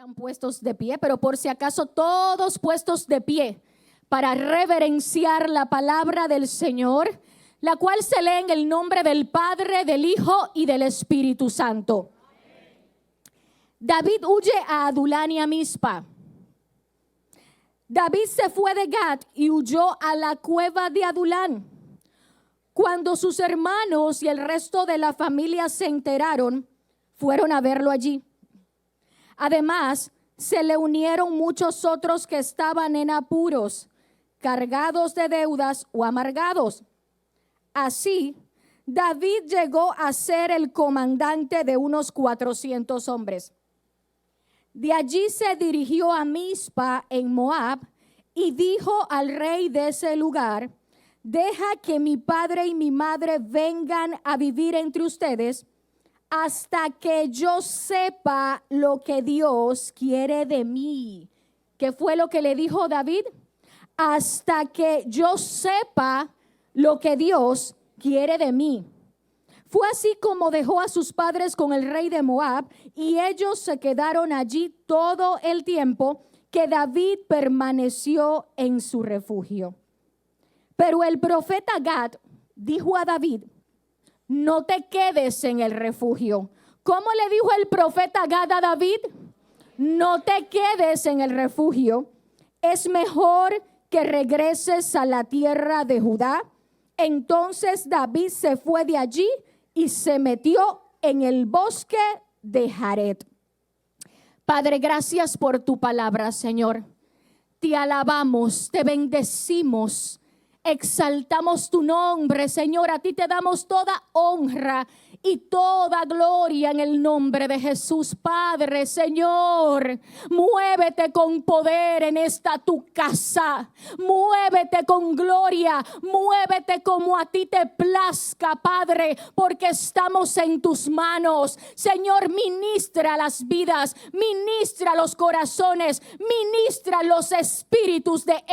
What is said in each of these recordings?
están puestos de pie, pero por si acaso todos puestos de pie para reverenciar la palabra del Señor, la cual se lee en el nombre del Padre, del Hijo y del Espíritu Santo. David huye a Adulán y a Mizpa. David se fue de Gat y huyó a la cueva de Adulán. Cuando sus hermanos y el resto de la familia se enteraron, fueron a verlo allí. Además, se le unieron muchos otros que estaban en apuros, cargados de deudas o amargados. Así, David llegó a ser el comandante de unos 400 hombres. De allí se dirigió a Mizpa en Moab y dijo al rey de ese lugar: deja que mi padre y mi madre vengan a vivir entre ustedes hasta que yo sepa lo que Dios quiere de mí. ¿Qué fue lo que le dijo David? Hasta que yo sepa lo que Dios quiere de mí. Fue así como dejó a sus padres con el rey de Moab, y ellos se quedaron allí todo el tiempo que David permaneció en su refugio. Pero el profeta Gad dijo a David: no te quedes en el refugio. ¿Cómo le dijo el profeta Gad a David? No te quedes en el refugio. Es mejor que regreses a la tierra de Judá. Entonces David se fue de allí y se metió en el bosque de Jared. Padre, gracias por tu palabra, Señor. Te alabamos, te bendecimos, exaltamos tu nombre, Señor. A ti te damos toda honra y toda gloria en el nombre de Jesús. Padre, Señor, muévete con poder en esta tu casa. Muévete con gloria, muévete como a ti te plazca, Padre, porque estamos en tus manos. Señor, ministra las vidas, ministra los corazones, ministra los espíritus de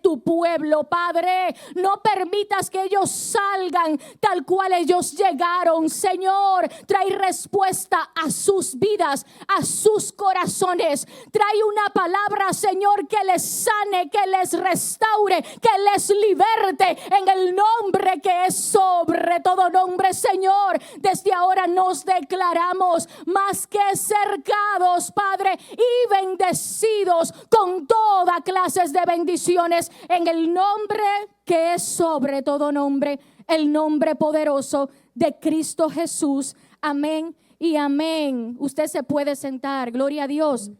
tu pueblo, Padre. No permitas que ellos salgan tal cual ellos llegaron, Señor. Trae respuesta a sus vidas, a sus corazones. Trae una palabra, Señor, que les sane, que les restaure, que les liberte en el nombre que es sobre todo nombre, Señor. Desde ahora nos declaramos más que cercados, Padre, y bendecidos con toda clase de bendiciones en el nombre que es sobre todo nombre, el nombre poderoso de Cristo Jesús. Amén y amén. Usted se puede sentar. Gloria a Dios.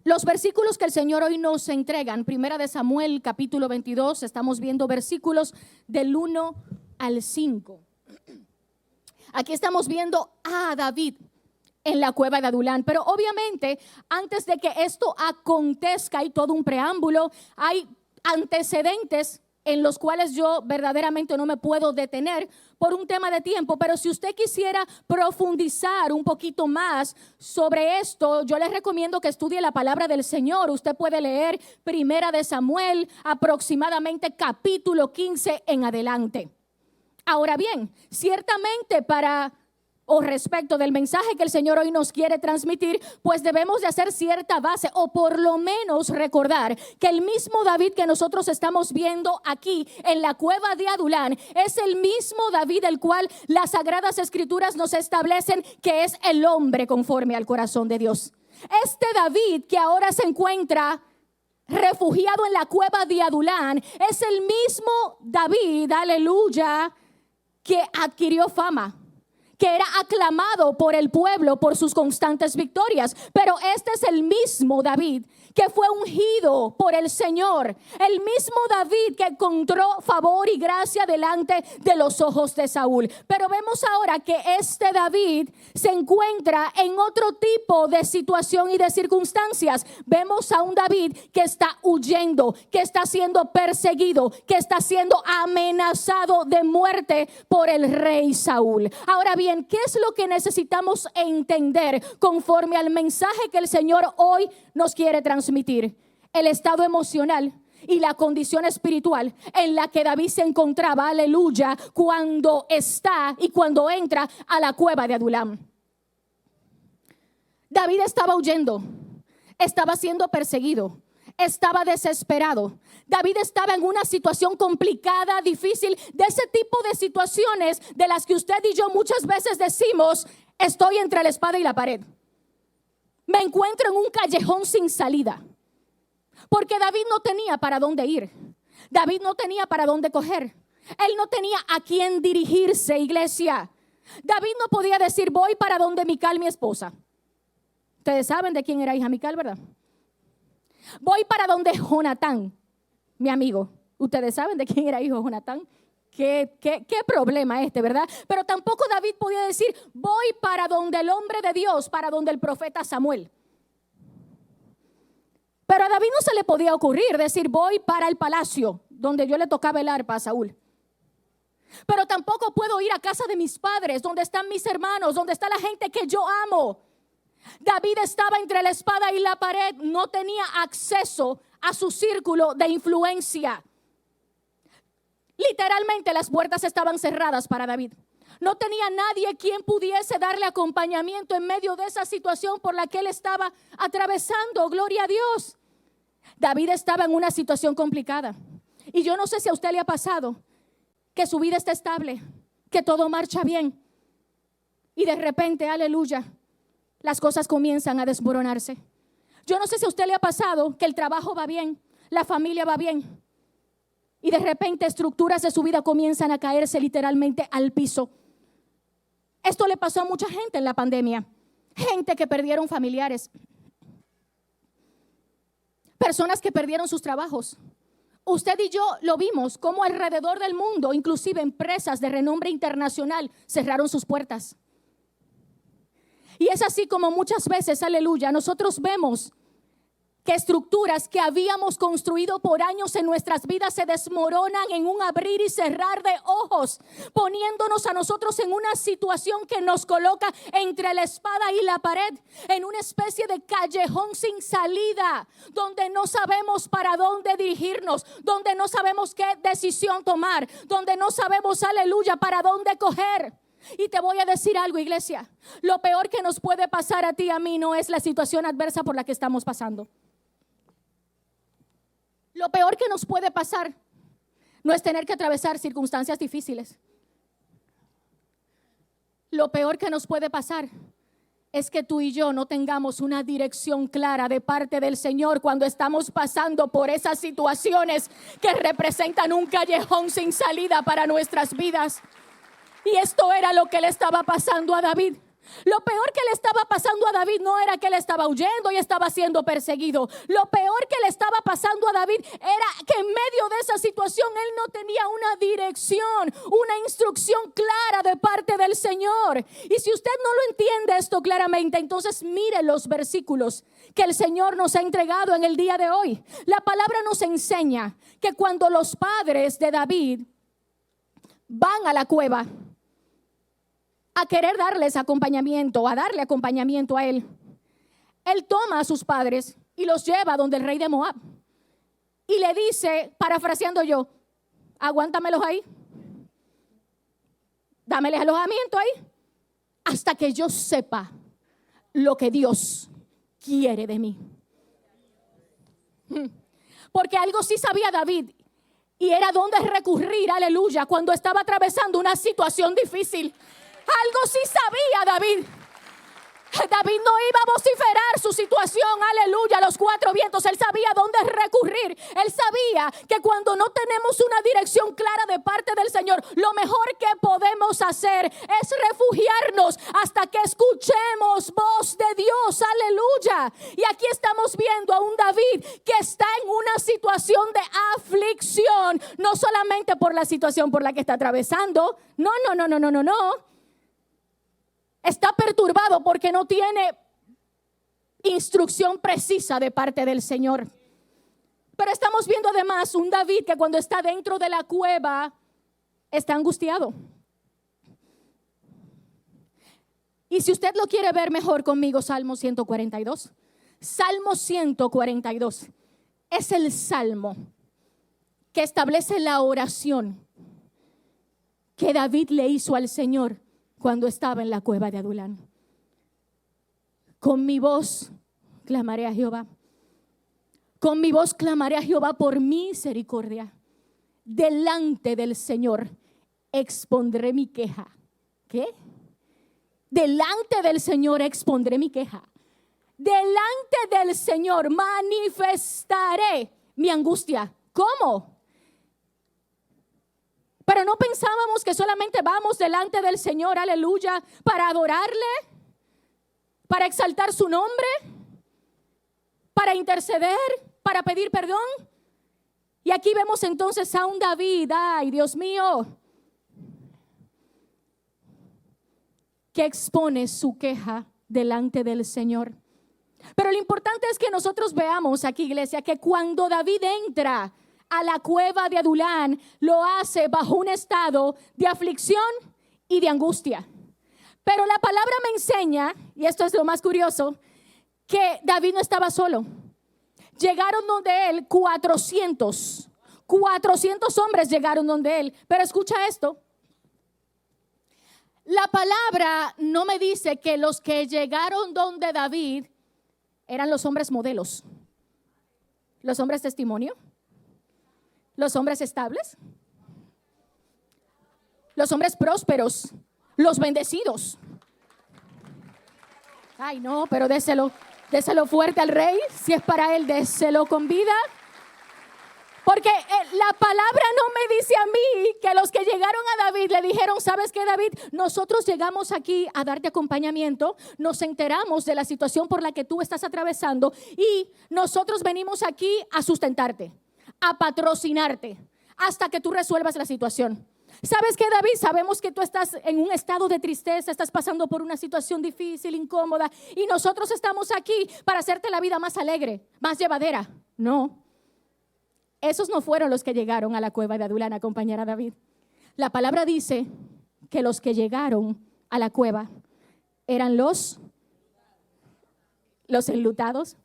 Los versículos que el Señor hoy nos entregan, Primera de Samuel, capítulo 22, estamos viendo versículos del 1 al 5. Aquí estamos viendo a David en la cueva de Adulán, pero obviamente antes de que esto acontezca hay todo un preámbulo, hay antecedentes en los cuales yo verdaderamente no me puedo detener por un tema de tiempo. Pero si usted quisiera profundizar un poquito más sobre esto, yo les recomiendo que estudie la palabra del Señor. Usted puede leer Primera de Samuel, aproximadamente capítulo 15 en adelante. Ahora bien, ciertamente respecto del mensaje que el Señor hoy nos quiere transmitir, pues debemos de hacer cierta base, o por lo menos recordar que el mismo David que nosotros estamos viendo aquí en la cueva de Adulán es el mismo David el cual las Sagradas Escrituras nos establecen que es el hombre conforme al corazón de Dios. Este David que ahora se encuentra refugiado en la cueva de Adulán es el mismo David, aleluya, que adquirió fama, que era aclamado por el pueblo por sus constantes victorias. Pero este es el mismo David que fue ungido por el Señor, el mismo David que encontró favor y gracia delante de los ojos de Saúl. Pero vemos ahora que este David se encuentra en otro tipo de situación y de circunstancias. Vemos a un David que está huyendo, que está siendo perseguido, que está siendo amenazado de muerte por el rey Saúl. Ahora bien, ¿qué es lo que necesitamos entender conforme al mensaje que el Señor hoy nos quiere transmitir? El estado emocional y la condición espiritual en la que David se encontraba, aleluya, cuando está y cuando entra a la cueva de Adulán. David estaba huyendo, estaba siendo perseguido, estaba desesperado. David estaba en una situación complicada, difícil, de ese tipo de situaciones de las que usted y yo muchas veces decimos: estoy entre la espada y la pared. Me encuentro en un callejón sin salida. Porque David no tenía para dónde ir. David no tenía para dónde coger. Él no tenía a quién dirigirse, iglesia. David no podía decir: voy para donde Mical, mi esposa. Ustedes saben de quién era hija Mical, ¿verdad? Voy para donde Jonatán, mi amigo. Ustedes saben de quién era hijo Jonatán. ¿Qué problema este, ¿verdad? Pero tampoco David podía decir: voy para donde el hombre de Dios, para donde el profeta Samuel. Pero a David no se le podía ocurrir decir: voy para el palacio, donde yo le tocaba el arpa a Saúl. Pero tampoco puedo ir a casa de mis padres, donde están mis hermanos, donde está la gente que yo amo. David estaba entre la espada y la pared, no tenía acceso a su círculo de influencia. Literalmente las puertas estaban cerradas para David. No tenía nadie quien pudiese darle acompañamiento en medio de esa situación por la que él estaba atravesando. Gloria a Dios. David estaba en una situación complicada. Y yo no sé si a usted le ha pasado que su vida está estable, que todo marcha bien. Y de repente, aleluya, las cosas comienzan a desmoronarse. Yo no sé si a usted le ha pasado que el trabajo va bien, la familia va bien. Y de repente estructuras de su vida comienzan a caerse literalmente al piso. Esto le pasó a mucha gente en la pandemia. Gente que perdieron familiares. Personas que perdieron sus trabajos. Usted y yo lo vimos como alrededor del mundo, inclusive empresas de renombre internacional, cerraron sus puertas. Y es así como muchas veces, aleluya, nosotros vemos que estructuras que habíamos construido por años en nuestras vidas se desmoronan en un abrir y cerrar de ojos, poniéndonos a nosotros en una situación que nos coloca entre la espada y la pared, en una especie de callejón sin salida, donde no sabemos para dónde dirigirnos, donde no sabemos qué decisión tomar, donde no sabemos, aleluya, para dónde coger. Y te voy a decir algo, iglesia, lo peor que nos puede pasar a ti y a mí no es la situación adversa por la que estamos pasando. Lo peor que nos puede pasar no es tener que atravesar circunstancias difíciles. Lo peor que nos puede pasar es que tú y yo no tengamos una dirección clara de parte del Señor cuando estamos pasando por esas situaciones que representan un callejón sin salida para nuestras vidas. Y esto era lo que le estaba pasando a David. Lo peor que le estaba pasando a David no era que él estaba huyendo y estaba siendo perseguido. Lo peor que le estaba pasando a David era que en medio de esa situación él no tenía una dirección, una instrucción clara de parte del Señor. Y si usted no lo entiende esto claramente, entonces mire los versículos que el Señor nos ha entregado en el día de hoy. La palabra nos enseña que cuando los padres de David van a la cueva a querer darles acompañamiento, a darle acompañamiento a él, él toma a sus padres y los lleva donde el rey de Moab y le dice, parafraseando yo: aguántamelos ahí, dámeles alojamiento ahí hasta que yo sepa lo que Dios quiere de mí. Porque algo sí sabía David, y era dónde recurrir, aleluya, cuando estaba atravesando una situación difícil. Algo sí sabía David. David no iba a vociferar su situación, aleluya, a los cuatro vientos. Él sabía dónde recurrir. Él sabía que cuando no tenemos una dirección clara de parte del Señor, lo mejor que podemos hacer es refugiarnos hasta que escuchemos voz de Dios, aleluya. Y aquí estamos viendo a un David que está en una situación de aflicción, no solamente por la situación por la que está atravesando. No. Está perturbado porque no tiene instrucción precisa de parte del Señor. Pero estamos viendo además un David que cuando está dentro de la cueva está angustiado. Y si usted lo quiere ver mejor conmigo, Salmo 142. Salmo 142 es el salmo que establece la oración que David le hizo al Señor cuando estaba en la cueva de Adulán. Con mi voz clamaré a Jehová. Con mi voz clamaré a Jehová por misericordia. Delante del Señor expondré mi queja. ¿Qué? Delante del Señor expondré mi queja. Delante del Señor manifestaré mi angustia. ¿Cómo? Pero no pensábamos que solamente vamos delante del Señor, aleluya, para adorarle, para exaltar su nombre, para interceder, para pedir perdón. Y aquí vemos entonces a un David, ay Dios mío, que expone su queja delante del Señor. Pero lo importante es que nosotros veamos aquí, iglesia, que cuando David entra a la cueva de Adulán, lo hace bajo un estado de aflicción y de angustia. Pero la palabra me enseña, y esto es lo más curioso, que David no estaba solo. Llegaron donde él 400 hombres llegaron donde él. Pero escucha esto. La palabra no me dice que los que llegaron donde David eran los hombres modelos, los hombres testimonio, los hombres estables, los hombres prósperos, los bendecidos. Ay no, pero déselo fuerte al rey. Si es para él, déselo con vida. Porque la palabra no me dice a mí que los que llegaron a David le dijeron: ¿sabes qué, David? Nosotros llegamos aquí a darte acompañamiento, nos enteramos de la situación por la que tú estás atravesando y nosotros venimos aquí a sustentarte, a patrocinarte hasta que tú resuelvas la situación. ¿Sabes qué, David? Sabemos que tú estás en un estado de tristeza, estás pasando por una situación difícil, incómoda, y nosotros estamos aquí para hacerte la vida más alegre, más llevadera. No. Esos no fueron los que llegaron a la cueva de Adulán a acompañar a David. La palabra dice que los que llegaron a la cueva eran los enlutados,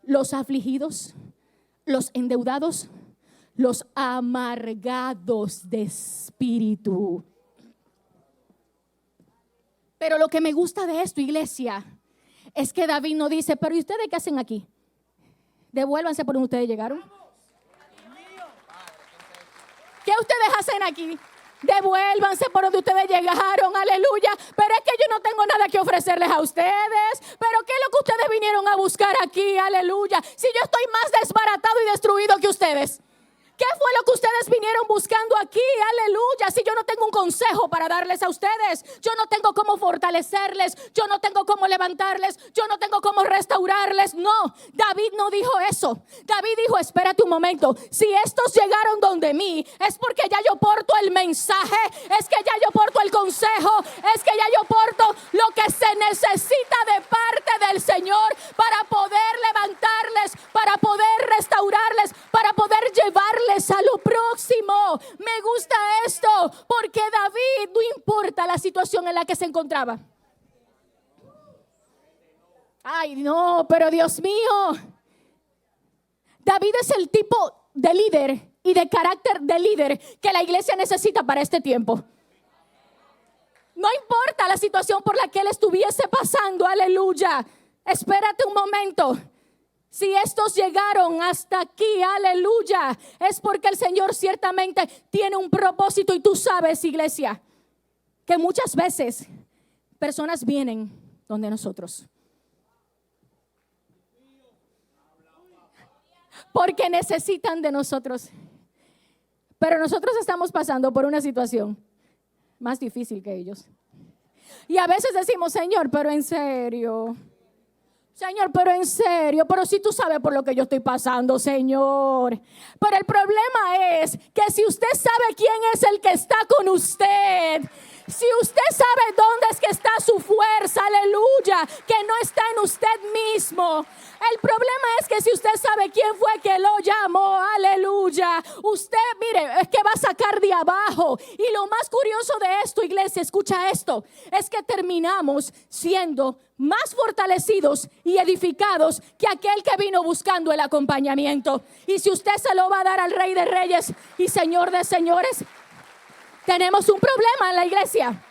los afligidos, los endeudados, los amargados de espíritu. Pero lo que me gusta de esto, iglesia, es que David no dice: pero ¿y ustedes qué hacen aquí? Devuélvanse por donde ustedes llegaron. ¿Qué ustedes hacen aquí? Devuélvanse por donde ustedes llegaron, aleluya. Pero es que yo no tengo nada que ofrecerles a ustedes. Pero ¿qué es lo que ustedes vinieron a buscar aquí, aleluya? Si yo estoy más desbaratado y destruido que ustedes. ¿Qué fue lo que ustedes vinieron buscando aquí? Aleluya. Si yo no tengo un consejo para darles a ustedes, yo no tengo cómo fortalecerles, yo no tengo cómo levantarles, yo no tengo cómo restaurarles. No, David no dijo eso. David dijo: espérate un momento. Si estos llegaron donde mí, es porque ya yo porto el mensaje, es que ya yo porto el consejo, es que ya yo porto lo que se necesita de parte del Señor para poder levantarles, para poder restaurarles, para poder llevarles a lo próximo. Me gusta esto porque David, no importa la situación en la que se encontraba. Ay no, pero Dios mío, David es el tipo de líder y de carácter de líder que la iglesia necesita para este tiempo. No importa la situación por la que él estuviese pasando, aleluya. Espérate un momento. Si estos llegaron hasta aquí, aleluya, es porque el Señor ciertamente tiene un propósito. Y tú sabes, iglesia, que muchas veces personas vienen donde nosotros porque necesitan de nosotros. Pero nosotros estamos pasando por una situación más difícil que ellos. Y a veces decimos: Señor, pero en serio. Señor, pero en serio, pero si tú sabes por lo que yo estoy pasando, Señor. Pero el problema es que si usted sabe quién es el que está con usted, si usted sabe dónde es que está su fuerza, aleluya, que no está en usted mismo. El problema es que si usted sabe quién fue que lo llamó, aleluya, usted, mire, es que va a sacar de abajo. Y lo más curioso de esto, iglesia, escucha esto, es que terminamos siendo más fortalecidos y edificados que aquel que vino buscando el acompañamiento. Y si usted se lo va a dar al Rey de Reyes y Señor de Señores, tenemos un problema en la iglesia.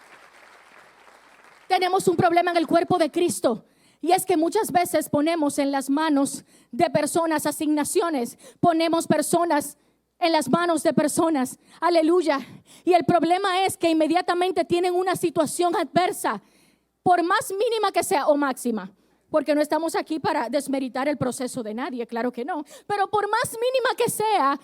Tenemos un problema en el cuerpo de Cristo. Y es que muchas veces ponemos en las manos de personas asignaciones, ponemos personas en las manos de personas, aleluya. Y el problema es que inmediatamente tienen una situación adversa, por más mínima que sea o máxima, porque no estamos aquí para desmeritar el proceso de nadie, claro que no, pero por más mínima que sea,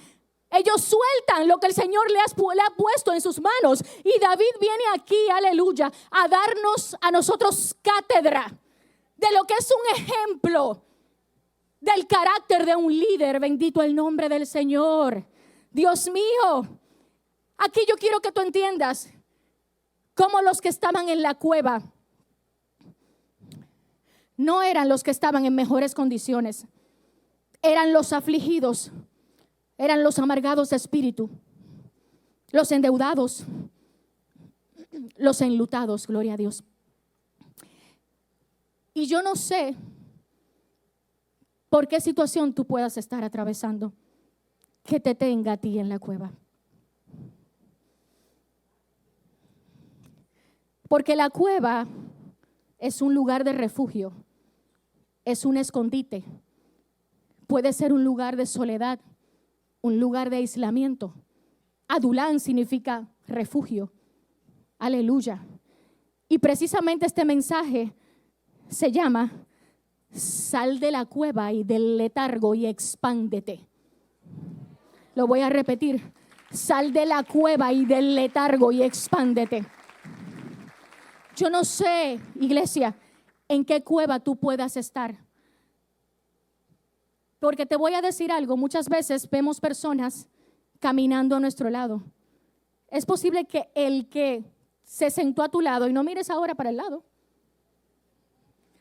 ellos sueltan lo que el Señor le ha puesto en sus manos. Y David viene aquí, aleluya, a darnos a nosotros cátedra de lo que es un ejemplo del carácter de un líder. Bendito el nombre del Señor. Dios mío, aquí yo quiero que tú entiendas cómo los que estaban en la cueva no eran los que estaban en mejores condiciones, eran los afligidos, eran los amargados de espíritu, los endeudados, los enlutados, gloria a Dios. Y yo no sé por qué situación tú puedas estar atravesando que te tenga a ti en la cueva. Porque la cueva es un lugar de refugio, es un escondite, puede ser un lugar de soledad, un lugar de aislamiento. Adulán significa refugio, aleluya. Y precisamente este mensaje se llama: sal de la cueva y del letargo y expándete. Lo voy a repetir: sal de la cueva y del letargo y expándete. Yo no sé, iglesia, en qué cueva tú puedas estar. Porque te voy a decir algo, muchas veces vemos personas caminando a nuestro lado. Es posible que el que se sentó a tu lado, y no mires ahora para el lado,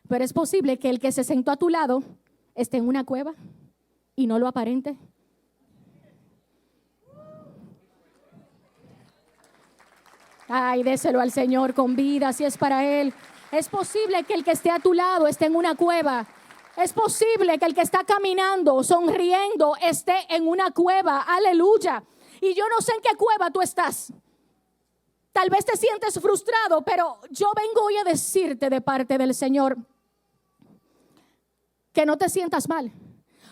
pero es posible que el que se sentó a tu lado esté en una cueva y no lo aparente. Ay, déselo al Señor con vida, si es para Él. Es posible que el que esté a tu lado esté en una cueva. Es posible que el que está caminando, sonriendo, esté en una cueva. Aleluya. Y yo no sé en qué cueva tú estás. Tal vez te sientes frustrado, pero yo vengo hoy a decirte de parte del Señor que no te sientas mal.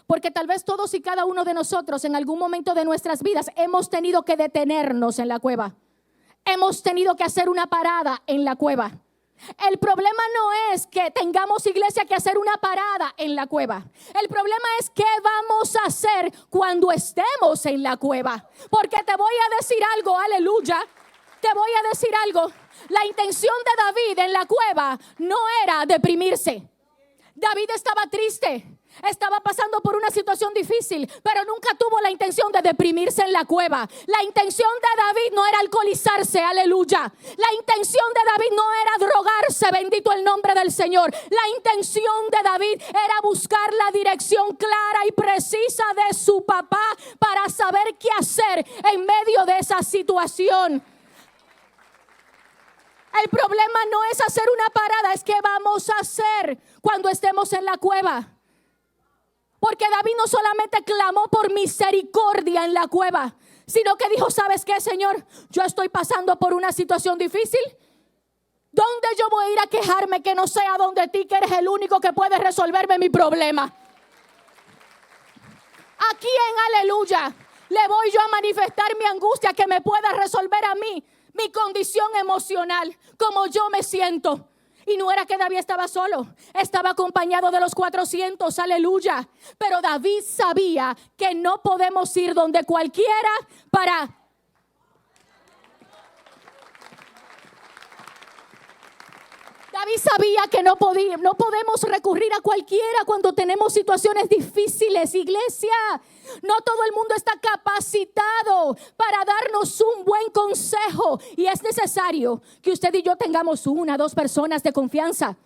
Porque tal vez todos y cada uno de nosotros en algún momento de nuestras vidas hemos tenido que detenernos en la cueva. Hemos tenido que hacer una parada en la cueva. El problema no es que tengamos, iglesia, que hacer una parada en la cueva. El problema es qué vamos a hacer cuando estemos en la cueva. Porque te voy a decir algo, aleluya. Te voy a decir algo. La intención de David en la cueva no era deprimirse. David estaba triste. Estaba pasando por una situación difícil, pero nunca tuvo la intención de deprimirse en la cueva. La intención de David no era alcoholizarse, aleluya. La intención de David no era drogarse, bendito el nombre del Señor. La intención de David era buscar la dirección clara y precisa de su papá para saber qué hacer en medio de esa situación. El problema no es hacer una parada, es qué vamos a hacer cuando estemos en la cueva. Porque David no solamente clamó por misericordia en la cueva, sino que dijo: ¿sabes qué, Señor? Yo estoy pasando por una situación difícil. ¿Dónde yo voy a ir a quejarme que no sea donde ti, que eres el único que puede resolverme mi problema? Aquí en aleluya le voy yo a manifestar mi angustia, que me pueda resolver a mí mi condición emocional, como yo me siento. Y no era que David estaba solo, estaba acompañado de los 400, aleluya. Pero David sabía que no podemos ir donde cualquiera para... David sabía que no podemos recurrir a cualquiera cuando tenemos situaciones difíciles, iglesia. No todo el mundo está capacitado para darnos un buen consejo. Y es necesario que usted y yo tengamos 1, 2 personas de confianza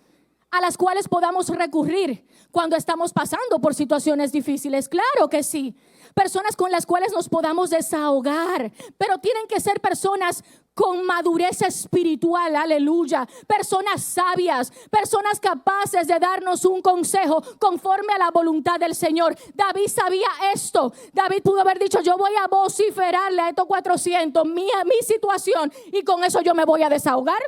a las cuales podamos recurrir cuando estamos pasando por situaciones difíciles. Claro que sí. Personas con las cuales nos podamos desahogar, pero tienen que ser personas con madurez espiritual, aleluya. Personas sabias, personas capaces de darnos un consejo conforme a la voluntad del Señor. David sabía esto. David pudo haber dicho: yo voy a vociferarle a estos 400 mi situación y con eso yo me voy a desahogar.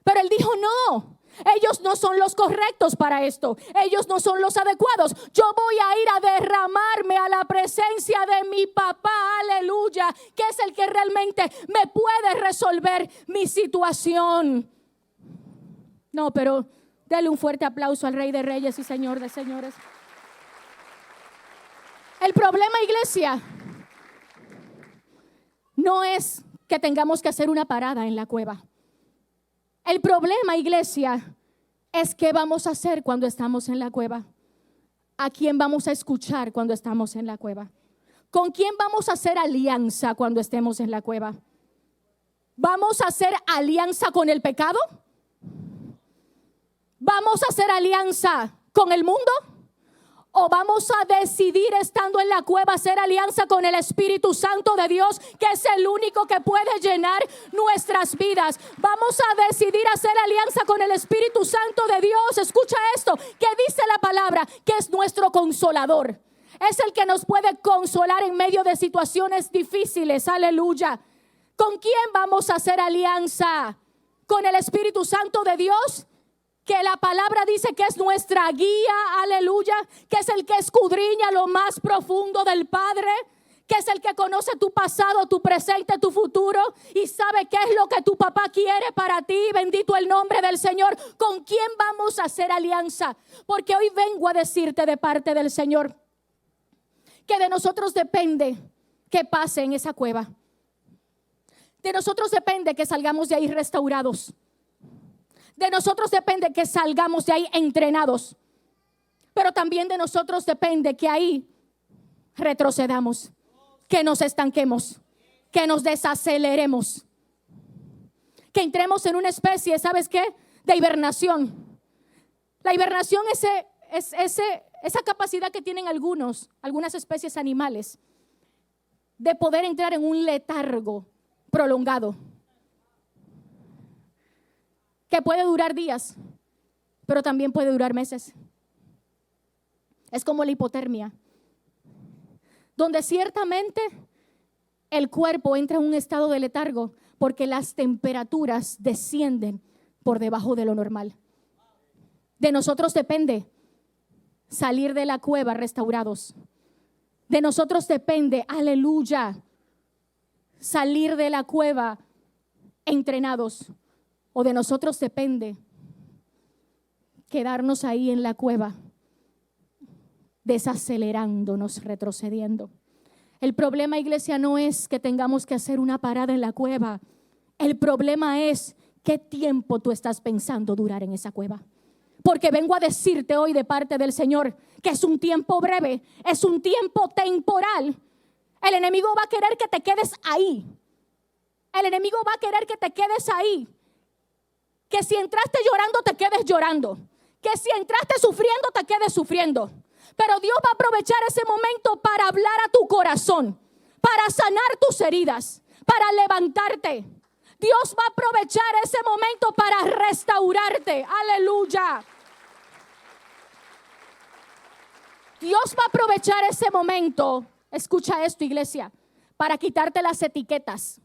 Pero él dijo: no, Ellos no son los correctos para esto. Ellos no son los adecuados. Yo voy a ir a derramarme a la presencia de mi papá, aleluya, que es el que realmente me puede resolver mi situación. No, pero dele un fuerte aplauso al Rey de Reyes y Señor de Señores. El problema, iglesia, no es que tengamos que hacer una parada en la cueva. El problema, iglesia, es qué vamos a hacer cuando estamos en la cueva. ¿A quién vamos a escuchar cuando estamos en la cueva? ¿Con quién vamos a hacer alianza cuando estemos en la cueva? ¿Vamos a hacer alianza con el pecado? ¿Vamos a hacer alianza con el mundo? ¿O vamos a decidir estando en la cueva hacer alianza con el Espíritu Santo de Dios, que es el único que puede llenar nuestras vidas? Vamos a decidir hacer alianza con el Espíritu Santo de Dios. Escucha esto, que dice la palabra, que es nuestro consolador. Es el que nos puede consolar en medio de situaciones difíciles. Aleluya. ¿Con quién vamos a hacer alianza? ¿Con el Espíritu Santo de Dios? Que la palabra dice que es nuestra guía, aleluya, que es el que escudriña lo más profundo del Padre, que es el que conoce tu pasado, tu presente, tu futuro y sabe qué es lo que tu papá quiere para ti. Bendito el nombre del Señor. ¿Con quién vamos a hacer alianza? Porque hoy vengo a decirte de parte del Señor que de nosotros depende que pase en esa cueva. De nosotros depende que salgamos de ahí restaurados. De nosotros depende que salgamos de ahí entrenados. Pero también de nosotros depende que ahí retrocedamos, que nos estanquemos, que nos desaceleremos, que entremos en una especie, ¿sabes qué? De hibernación. La hibernación es esa capacidad que tienen algunas especies animales de poder entrar en un letargo prolongado, que puede durar días, pero también puede durar meses. Es como la hipotermia, donde ciertamente el cuerpo entra en un estado de letargo porque las temperaturas descienden por debajo de lo normal. De nosotros depende salir de la cueva restaurados. De nosotros depende, aleluya, salir de la cueva entrenados. O de nosotros depende quedarnos ahí en la cueva, desacelerándonos, retrocediendo. El problema, iglesia, no es que tengamos que hacer una parada en la cueva. El problema es qué tiempo tú estás pensando durar en esa cueva. Porque vengo a decirte hoy de parte del Señor que es un tiempo breve, es un tiempo temporal. El enemigo va a querer que te quedes ahí. El enemigo va a querer que te quedes ahí. Que si entraste llorando, te quedes llorando. Que si entraste sufriendo, te quedes sufriendo. Pero Dios va a aprovechar ese momento para hablar a tu corazón, para sanar tus heridas, para levantarte. Dios va a aprovechar ese momento para restaurarte. Aleluya. Dios va a aprovechar ese momento, escucha esto, iglesia, para quitarte las etiquetas.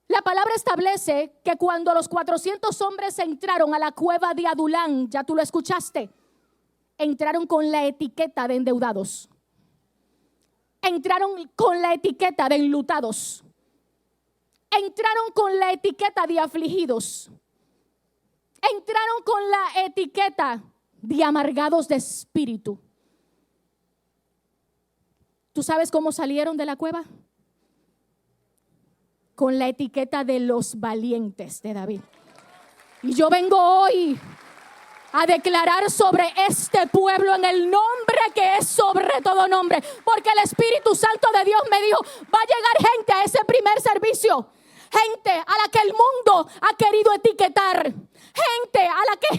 La palabra establece que cuando los 400 hombres entraron a la cueva de Adulán, ya tú lo escuchaste, entraron con la etiqueta de endeudados. Entraron con la etiqueta de enlutados. Entraron con la etiqueta de afligidos. Entraron con la etiqueta de amargados de espíritu. ¿Tú sabes cómo salieron de la cueva? Con la etiqueta de los valientes de David. Y yo vengo hoy a declarar sobre este pueblo en el nombre que es sobre todo nombre, porque el Espíritu Santo de Dios me dijo, va a llegar gente a ese primer servicio, gente a la que el mundo ha querido etiquetar, gente a la que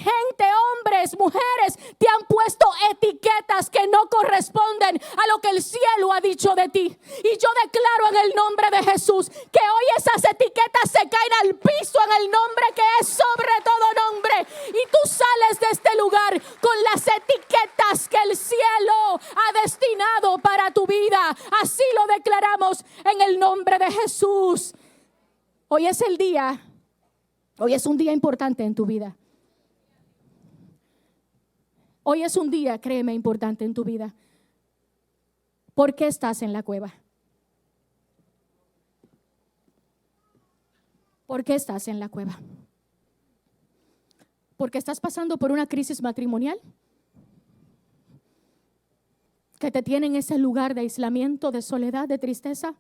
hombres, mujeres te han puesto etiquetas que no corresponden a lo que el cielo ha dicho de ti. Y yo declaro en el nombre de Jesús que hoy esas etiquetas se caen al piso en el nombre que es sobre todo nombre. Y tú sales de este lugar con las etiquetas que el cielo ha destinado para tu vida. Así lo declaramos en el nombre de Jesús. Hoy es el día Hoy es un día importante en tu vida. Hoy es un día, créeme, importante en tu vida. ¿Por qué estás en la cueva? ¿Por qué estás en la cueva? ¿Porque estás pasando por una crisis matrimonial que te tiene en ese lugar de aislamiento, de soledad, de tristeza?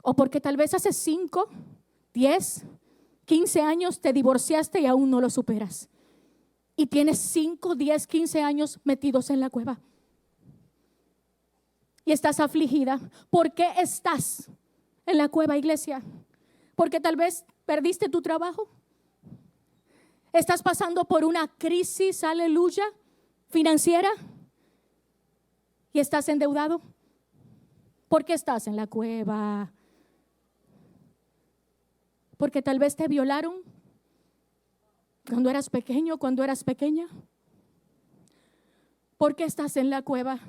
¿O porque tal vez hace 5, 10, 15 años te divorciaste y aún no lo superas? Y tienes 5, 10, 15 años metidos en la cueva. Y estás afligida. ¿Por qué estás en la cueva, iglesia? Porque tal vez perdiste tu trabajo. Estás pasando por una crisis, aleluya, financiera. Y estás endeudado. ¿Por qué estás en la cueva? Porque tal vez te violaron cuando eras pequeño, cuando eras pequeña. ¿Por qué estás en la cueva?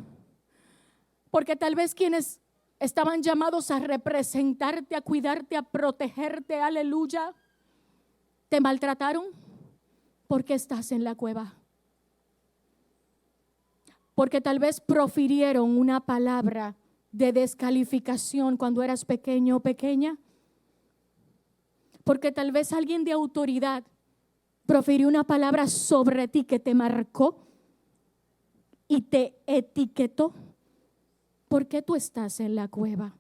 Porque tal vez quienes estaban llamados a representarte, a cuidarte, a protegerte, aleluya, te maltrataron. ¿Por qué estás en la cueva? Porque tal vez profirieron una palabra de descalificación cuando eras pequeño o pequeña. Porque tal vez alguien de autoridad profirió una palabra sobre ti que te marcó y te etiquetó. ¿Por qué tú estás en la cueva?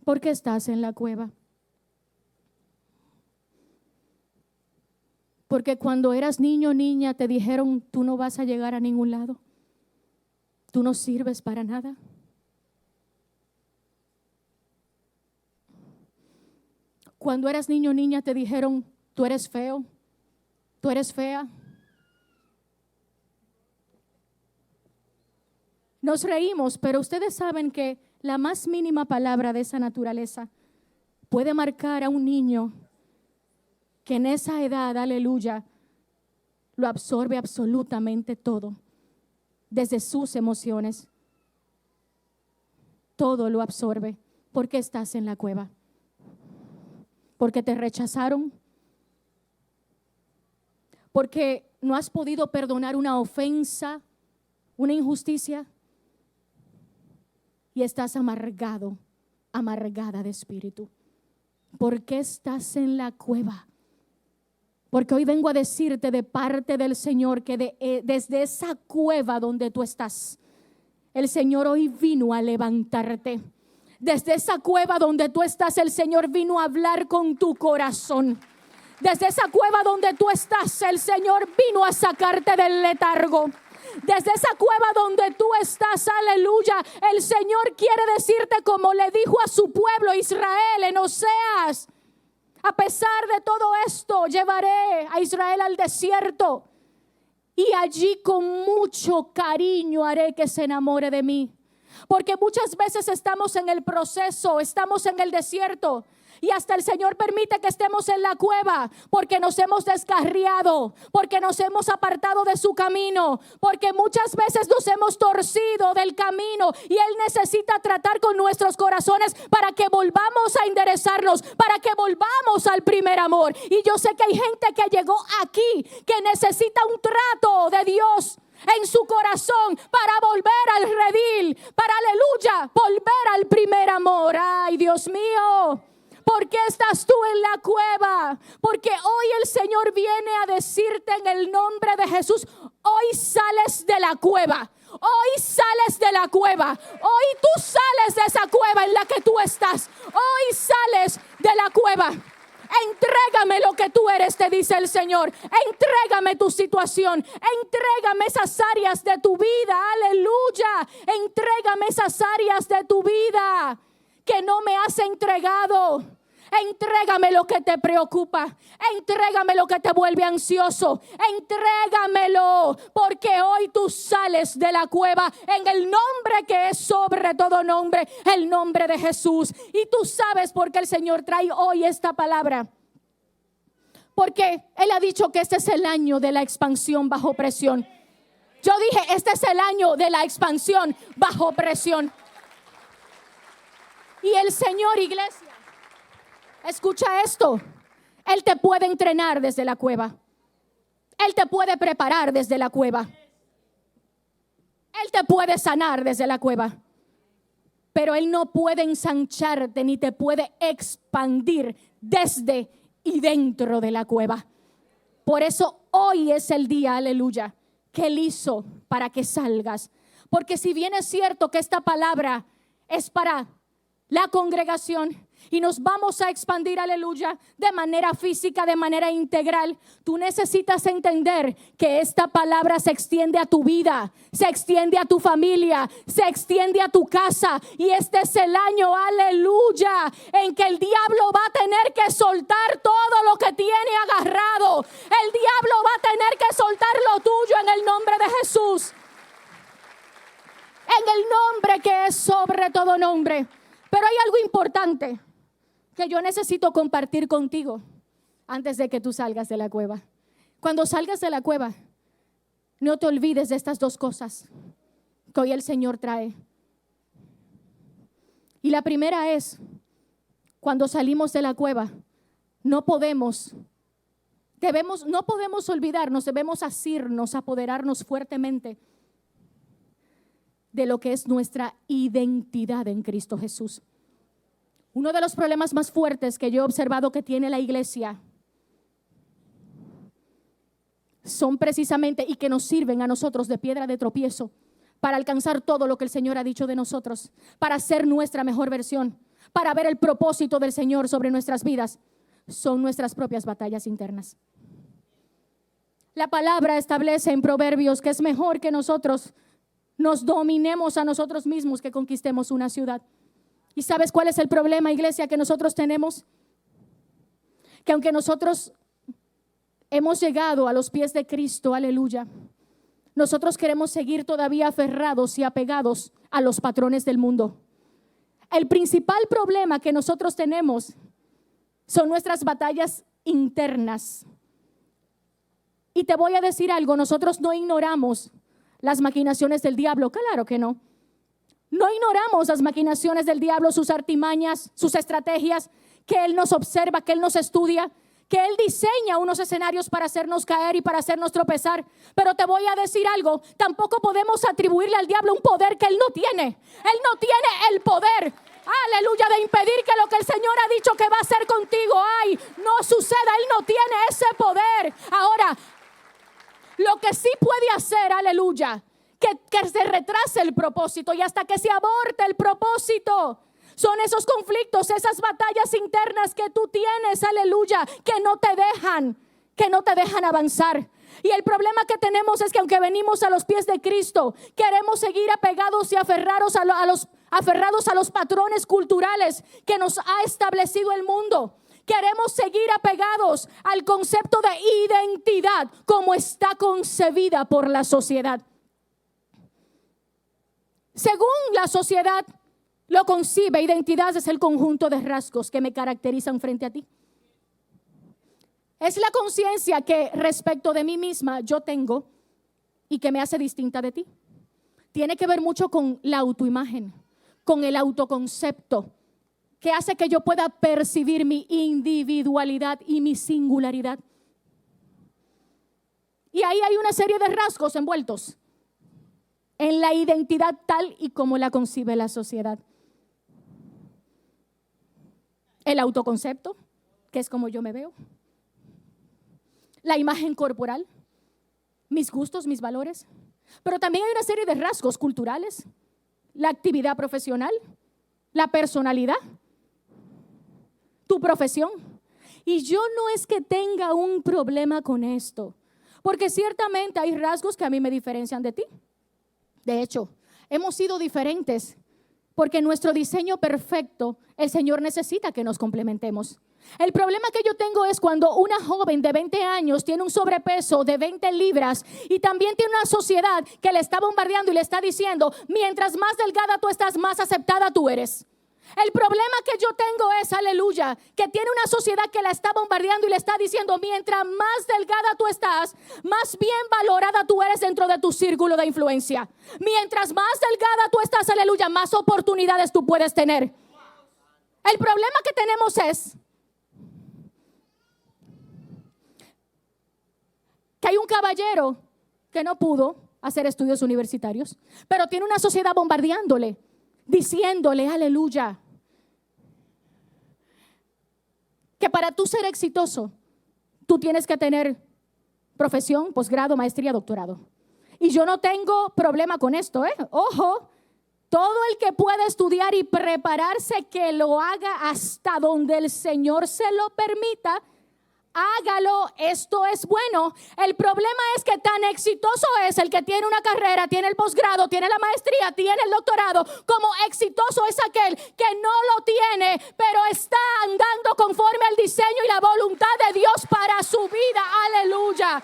¿Por qué estás en la cueva? Porque cuando eras niño o niña te dijeron, tú no vas a llegar a ningún lado. Tú no sirves para nada. Cuando eras niño o niña te dijeron, tú eres feo, tú eres fea. Nos reímos, pero ustedes saben que la más mínima palabra de esa naturaleza puede marcar a un niño que en esa edad, aleluya, lo absorbe absolutamente todo, desde sus emociones. Todo lo absorbe. ¿Por qué estás en la cueva? ¿Porque te rechazaron? ¿Porque no has podido perdonar una ofensa, una injusticia? Y estás amargado, amargada de espíritu. ¿Por qué estás en la cueva? Porque hoy vengo a decirte de parte del Señor que desde esa cueva donde tú estás, el Señor hoy vino a levantarte. Desde esa cueva donde tú estás, el Señor vino a hablar con tu corazón. Desde esa cueva donde tú estás, el Señor vino a sacarte del letargo. Desde esa cueva donde tú estás, aleluya, el Señor quiere decirte como le dijo a su pueblo Israel en Oseas: a pesar de todo esto, llevaré a Israel al desierto y allí con mucho cariño haré que se enamore de mí. Porque muchas veces estamos en el proceso, estamos en el desierto y hasta el Señor permite que estemos en la cueva porque nos hemos descarriado, porque nos hemos apartado de su camino, porque muchas veces nos hemos torcido del camino y Él necesita tratar con nuestros corazones para que volvamos a enderezarnos, para que volvamos al primer amor. Y yo sé que hay gente que llegó aquí que necesita un trato de Dios en su corazón para volver al redil, para, aleluya, volver al primer amor. Ay, Dios mío, ¿por qué estás tú en la cueva? Porque hoy el Señor viene a decirte en el nombre de Jesús: hoy sales de la cueva. Hoy sales de la cueva. Hoy tú sales de esa cueva en la que tú estás. Hoy sales de la cueva. Entrégame lo que tú eres, te dice el Señor. Entrégame tu situación. Entrégame esas áreas de tu vida. Aleluya. Entrégame esas áreas de tu vida que no me has entregado. Entrégame lo que te preocupa. Entrégame lo que te vuelve ansioso. Entrégamelo, porque hoy tú sales de la cueva en el nombre que es sobre todo nombre, el nombre de Jesús. Y tú sabes por qué el Señor trae hoy esta palabra. Porque Él ha dicho que este es el año de la expansión bajo presión. Yo dije, este es el año de la expansión bajo presión. Y el Señor, iglesia, Escucha esto. Él te puede entrenar desde la cueva. Él te puede preparar desde la cueva. Él te puede sanar desde la cueva. Pero Él no puede ensancharte ni te puede expandir desde y dentro de la cueva. Por eso hoy es el día, aleluya, que Él hizo para que salgas. Porque si bien es cierto que esta palabra es para la congregación y nos vamos a expandir, aleluya, de manera física, de manera integral, tú necesitas entender que esta palabra se extiende a tu vida, se extiende a tu familia, se extiende a tu casa. Y este es el año, aleluya, en que el diablo va a tener que soltar todo lo que tiene agarrado. El diablo va a tener que soltar lo tuyo en el nombre de Jesús. En el nombre que es sobre todo nombre. Pero hay algo importante que yo necesito compartir contigo antes de que tú salgas de la cueva. Cuando salgas de la cueva, no te olvides de estas dos cosas que hoy el Señor trae. Y la primera es, cuando salimos de la cueva, no podemos olvidarnos, debemos asirnos, apoderarnos fuertemente de lo que es nuestra identidad en Cristo Jesús. Uno de los problemas más fuertes que yo he observado que tiene la iglesia son precisamente, y que nos sirven a nosotros de piedra de tropiezo para alcanzar todo lo que el Señor ha dicho de nosotros, para ser nuestra mejor versión, para ver el propósito del Señor sobre nuestras vidas, son nuestras propias batallas internas. La palabra establece en Proverbios que es mejor que nosotros nos dominemos a nosotros mismos que conquistemos una ciudad. ¿Y sabes cuál es el problema, iglesia, que nosotros tenemos? Que aunque nosotros hemos llegado a los pies de Cristo, aleluya, nosotros queremos seguir todavía aferrados y apegados a los patrones del mundo. El principal problema que nosotros tenemos son nuestras batallas internas. Y te voy a decir algo, nosotros no ignoramos las maquinaciones del diablo, claro que no. No ignoramos las maquinaciones del diablo, sus artimañas, sus estrategias, que Él nos observa, que Él nos estudia, que Él diseña unos escenarios para hacernos caer y para hacernos tropezar. Pero te voy a decir algo, tampoco podemos atribuirle al diablo un poder que Él no tiene. Él no tiene el poder, aleluya, de impedir que lo que el Señor ha dicho que va a hacer contigo, ay, no suceda. Él no tiene ese poder. Ahora, lo que sí puede hacer, aleluya, que se retrase el propósito y hasta que se aborte el propósito, son esos conflictos, esas batallas internas que tú tienes, aleluya, que no te dejan avanzar. Y el problema que tenemos es que aunque venimos a los pies de Cristo, queremos seguir apegados y aferrados a los patrones culturales que nos ha establecido el mundo. Queremos seguir apegados al concepto de identidad como está concebida por la sociedad. Según la sociedad lo concibe, identidad es el conjunto de rasgos que me caracterizan frente a ti. Es la conciencia que respecto de mí misma yo tengo y que me hace distinta de ti. Tiene que ver mucho con la autoimagen, con el autoconcepto, que hace que yo pueda percibir mi individualidad y mi singularidad. Y ahí hay una serie de rasgos envueltos en la identidad tal y como la concibe la sociedad. El autoconcepto, que es como yo me veo. La imagen corporal, mis gustos, mis valores. Pero también hay una serie de rasgos culturales, la actividad profesional, la personalidad, tu profesión. Y yo no es que tenga un problema con esto, porque ciertamente hay rasgos que a mí me diferencian de ti. De hecho, hemos sido diferentes porque en nuestro diseño perfecto el Señor necesita que nos complementemos. El problema que yo tengo es cuando una joven de 20 años tiene un sobrepeso de 20 libras y también tiene una sociedad que le está bombardeando y le está diciendo, mientras más delgada tú estás, más aceptada tú eres. El problema que yo tengo es, aleluya, que tiene una sociedad que la está bombardeando y le está diciendo, mientras más delgada tú estás, más bien valorada tú eres dentro de tu círculo de influencia. Mientras más delgada tú estás, aleluya, más oportunidades tú puedes tener. El problema que tenemos es que hay un caballero que no pudo hacer estudios universitarios, pero tiene una sociedad bombardeándole, diciéndole, aleluya, que para tú ser exitoso, tú tienes que tener profesión, posgrado, maestría, doctorado. Y yo no tengo problema con esto, Ojo, todo el que pueda estudiar y prepararse, que lo haga hasta donde el Señor se lo permita. Hágalo, esto es bueno. El problema es que tan exitoso es el que tiene una carrera, tiene el posgrado, tiene la maestría, tiene el doctorado, como exitoso es aquel que no lo tiene, pero está andando conforme al diseño y la voluntad de Dios para su vida. Aleluya.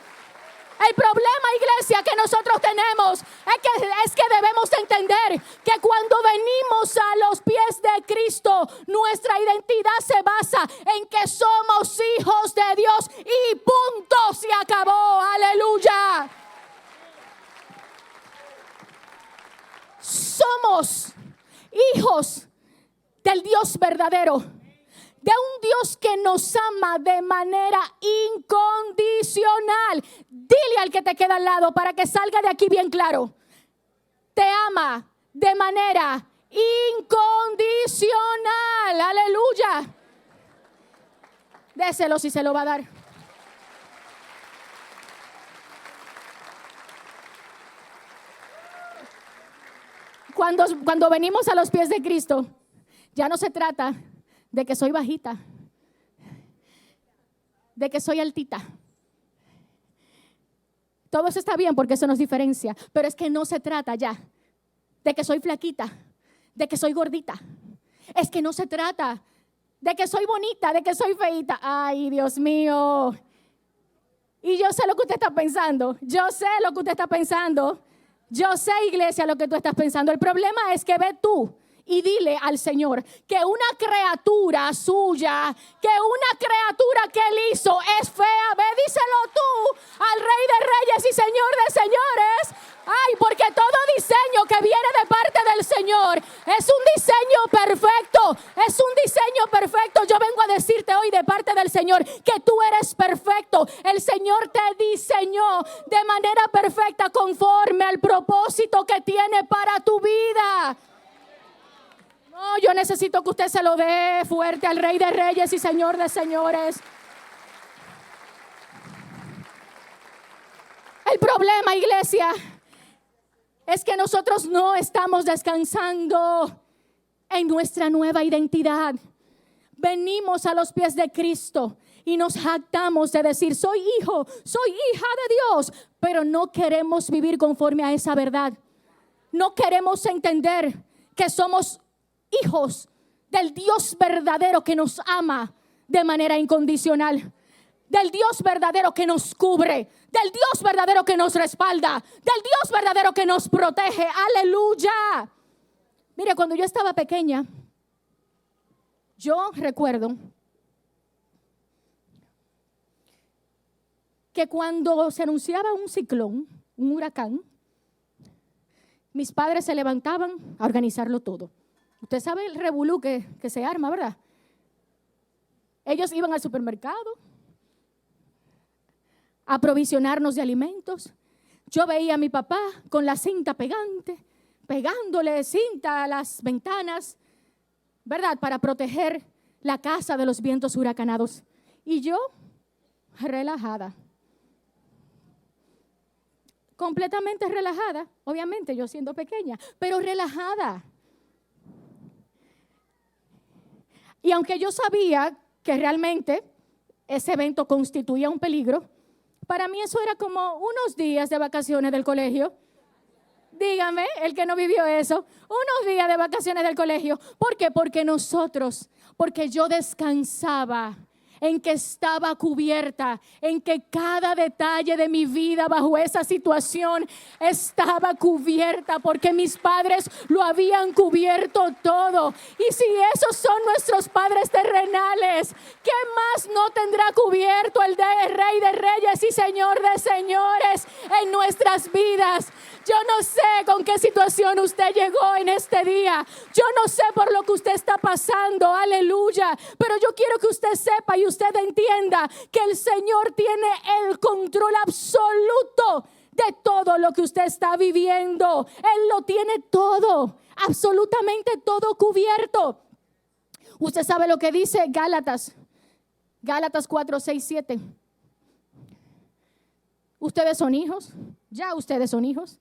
El problema, iglesia, que nosotros tenemos es que debemos entender que cuando venimos a los pies de Cristo, nuestra identidad se basa en que somos hijos de Dios y punto, se acabó. Aleluya. Somos hijos del Dios verdadero, de un Dios que nos ama de manera incondicional. Dile al que te queda al lado para que salga de aquí bien claro. Te ama de manera incondicional. Aleluya. Déselo si se lo va a dar. Cuando venimos a los pies de Cristo, ya no se trata de que soy bajita, de que soy altita. Todo eso está bien porque eso nos diferencia, pero es que no se trata ya de que soy flaquita, de que soy gordita. Es que no se trata de que soy bonita, de que soy feita. Ay, Dios mío. Y yo sé lo que usted está pensando. Yo sé lo que usted está pensando. Yo sé, iglesia, lo que tú estás pensando. El problema es que ve tú y dile al Señor que una criatura suya, que una criatura que Él hizo es fea. Ve, díselo tú al Rey de Reyes y Señor de Señores. Ay, porque todo diseño que viene de parte del Señor es un diseño perfecto. Es un diseño perfecto. Yo vengo a decirte hoy de parte del Señor que tú eres perfecto. El Señor te diseñó de manera perfecta conforme al propósito que tiene para tu vida. No, yo necesito que usted se lo dé fuerte al Rey de Reyes y Señor de Señores. El problema, iglesia, es que nosotros no estamos descansando en nuestra nueva identidad. Venimos a los pies de Cristo y nos jactamos de decir, soy hijo, soy hija de Dios, pero no queremos vivir conforme a esa verdad. No queremos entender que somos hijos del Dios verdadero que nos ama de manera incondicional, del Dios verdadero que nos cubre, del Dios verdadero que nos respalda, del Dios verdadero que nos protege. Aleluya. Mire, cuando yo estaba pequeña, yo recuerdo que cuando se anunciaba un ciclón, un huracán, mis padres se levantaban a organizarlo todo. Usted sabe el revolú que se arma, ¿verdad? Ellos iban al supermercado a aprovisionarnos de alimentos. Yo veía a mi papá con la cinta pegante, pegándole cinta a las ventanas, ¿verdad? Para proteger la casa de los vientos huracanados. Y yo, relajada. Completamente relajada, obviamente yo siendo pequeña, pero relajada. Y aunque yo sabía que realmente ese evento constituía un peligro, para mí eso era como unos días de vacaciones del colegio. Dígame, el que no vivió eso, unos días de vacaciones del colegio. ¿Por qué? Porque yo descansaba en que estaba cubierta, en que cada detalle de mi vida bajo esa situación estaba cubierta, porque mis padres lo habían cubierto todo. Y si esos son nuestros padres terrenales, ¿qué más no tendrá cubierto el Rey de Reyes y Señor de Señores en nuestras vidas? Yo no sé con qué situación usted llegó en este día. Yo no sé por lo que usted está pasando, aleluya. Pero yo quiero que usted sepa y usted entienda que el Señor tiene el control absoluto de todo lo que usted está viviendo. Él lo tiene todo, absolutamente todo cubierto. Usted sabe lo que dice Gálatas 4, 6, 7. Ustedes son hijos, ya ustedes son hijos.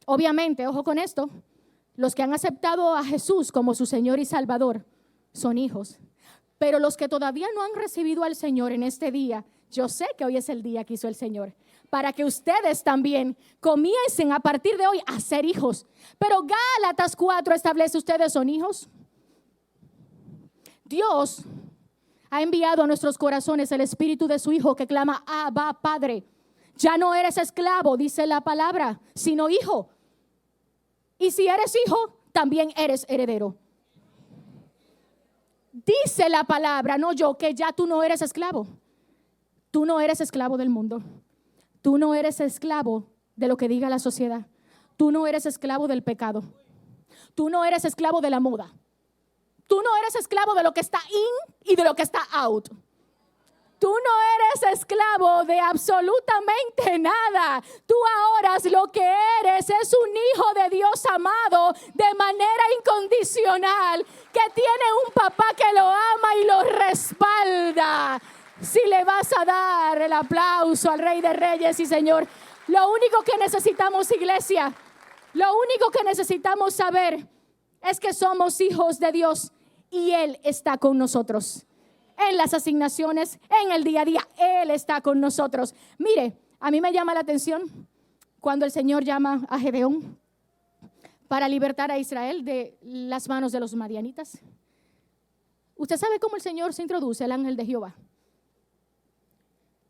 Obviamente, ojo con esto, los que han aceptado a Jesús como su Señor y Salvador son hijos. Pero los que todavía no han recibido al Señor en este día, yo sé que hoy es el día que hizo el Señor, para que ustedes también comiencen a partir de hoy a ser hijos. Pero Gálatas 4 establece: ustedes son hijos. Dios ha enviado a nuestros corazones el Espíritu de su Hijo que clama: Abba, Padre. Ya no eres esclavo, dice la palabra, sino hijo. Y si eres hijo, también eres heredero. Dice la palabra, no yo, que ya tú no eres esclavo. Tú no eres esclavo del mundo. Tú no eres esclavo de lo que diga la sociedad. Tú no eres esclavo del pecado. Tú no eres esclavo de la moda. Tú no eres esclavo de lo que está in y de lo que está out. Tú no eres esclavo de absolutamente nada. Tú ahora lo que eres es un hijo de Dios amado de manera incondicional, que tiene un papá que lo ama y lo respalda. Si le vas a dar el aplauso al Rey de Reyes y Señor, lo único que necesitamos, iglesia, lo único que necesitamos saber es que somos hijos de Dios y Él está con nosotros. En las asignaciones, en el día a día, Él está con nosotros. Mire, a mí me llama la atención cuando el Señor llama a Gedeón para libertar a Israel de las manos de los madianitas. Usted sabe cómo el Señor se introduce, el ángel de Jehová.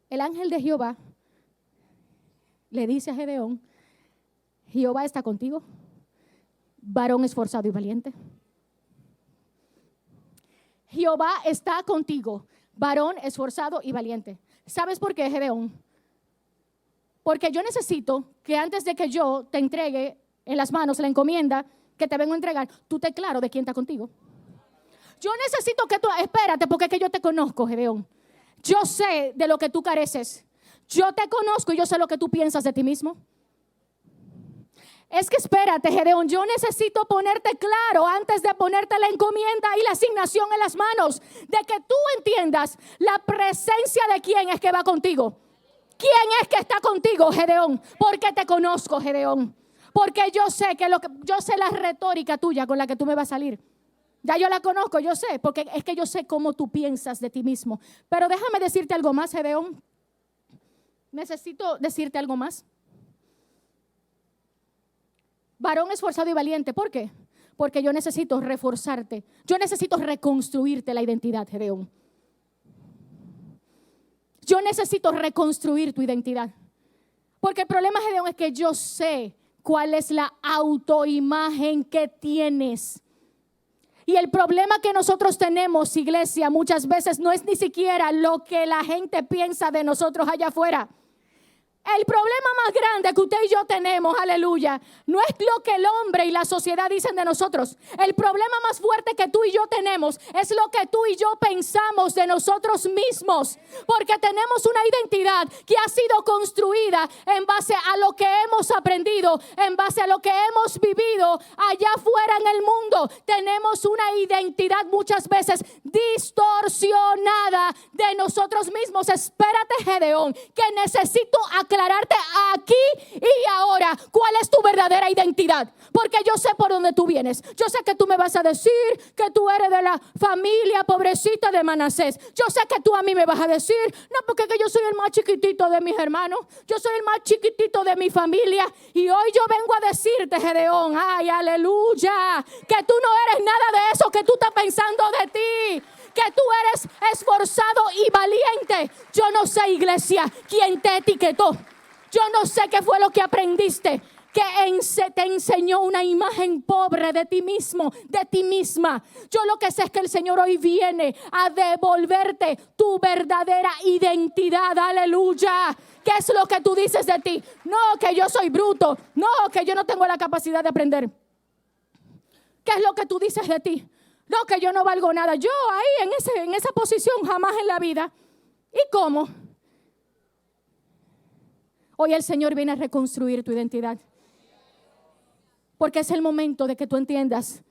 El ángel de Jehová le dice a Gedeón: Jehová está contigo, varón esforzado y valiente. Jehová está contigo, varón esforzado y valiente. ¿Sabes por qué, Gedeón? Porque yo necesito que antes de que yo te entregue en las manos la encomienda que te vengo a entregar, tú te claro de quién está contigo. Yo necesito que tú, espérate, porque es que yo te conozco, Gedeón. Yo sé de lo que tú careces. Yo te conozco y yo sé lo que tú piensas de ti mismo. Es que espérate, Gedeón, yo necesito ponerte claro antes de ponerte la encomienda y la asignación en las manos, de que tú entiendas la presencia de quién es que va contigo. ¿Quién es que está contigo, Gedeón? Porque te conozco, Gedeón. Porque yo sé yo sé la retórica tuya con la que tú me vas a salir. Ya yo la conozco, yo sé, porque es que yo sé cómo tú piensas de ti mismo. Pero déjame decirte algo más, Gedeón. Necesito decirte algo más. Varón esforzado y valiente. ¿Por qué? Porque yo necesito reforzarte. Yo necesito reconstruirte la identidad, Gedeón. Yo necesito reconstruir tu identidad. Porque el problema, Gedeón, es que yo sé cuál es la autoimagen que tienes. Y el problema que nosotros tenemos, iglesia, muchas veces no es ni siquiera lo que la gente piensa de nosotros allá afuera. El problema más grande que usted y yo tenemos, aleluya, no es lo que el hombre y la sociedad dicen de nosotros. El problema más fuerte que tú y yo tenemos es lo que tú y yo pensamos de nosotros mismos. Porque tenemos una identidad que ha sido construida en base a lo que hemos aprendido, en base a lo que hemos vivido allá afuera en el mundo. Tenemos una identidad muchas veces distorsionada de nosotros mismos. Espérate, Gedeón, que necesito aclararte aquí y ahora cuál es tu verdadera identidad, porque yo sé por dónde tú vienes. Yo sé que tú me vas a decir que tú eres de la familia pobrecita de Manasés. Yo sé que tú a mí me vas a decir, no, porque que yo soy el más chiquitito de mis hermanos, yo soy el más chiquitito de mi familia, y hoy yo vengo a decirte, Gedeón, ay, aleluya, que tú no eres nada de eso que tú estás pensando de ti, que tú eres esforzado y valiente. Yo no sé, iglesia, quién te etiquetó. Yo no sé qué fue lo que aprendiste, que te enseñó una imagen pobre de ti mismo, de ti misma. Yo lo que sé es que el Señor hoy viene a devolverte tu verdadera identidad. Aleluya. ¿Qué es lo que tú dices de ti? No, que yo soy bruto. No, que yo no tengo la capacidad de aprender. ¿Qué es lo que tú dices de ti? No, que yo no valgo nada. Yo ahí en esa posición jamás en la vida. ¿Y cómo? Hoy el Señor viene a reconstruir tu identidad. Porque es el momento de que tú entiendas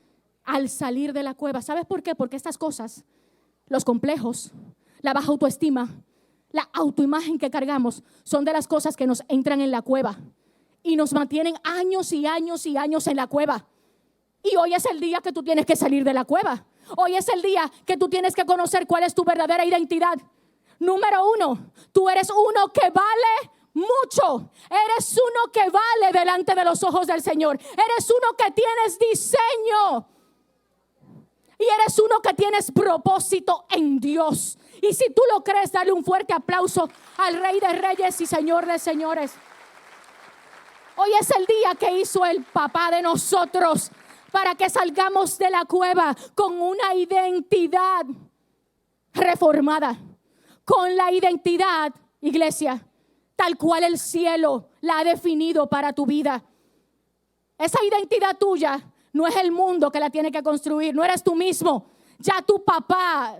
al salir de la cueva. ¿Sabes por qué? Porque estas cosas, los complejos, la baja autoestima, la autoimagen que cargamos, son de las cosas que nos entran en la cueva y nos mantienen años y años y años en la cueva. Y hoy es el día que tú tienes que salir de la cueva. Hoy es el día que tú tienes que conocer cuál es tu verdadera identidad. Número 1, tú eres uno que vale mucho. Eres uno que vale delante de los ojos del Señor. Eres uno que tienes diseño. Y eres uno que tienes propósito en Dios. Y si tú lo crees, dale un fuerte aplauso al Rey de Reyes y Señor de Señores. Hoy es el día que hizo el papá de nosotros para que salgamos de la cueva con una identidad reformada. Con la identidad, iglesia, tal cual el cielo la ha definido para tu vida. Esa identidad tuya no es el mundo que la tiene que construir, no eres tú mismo. Ya tu papá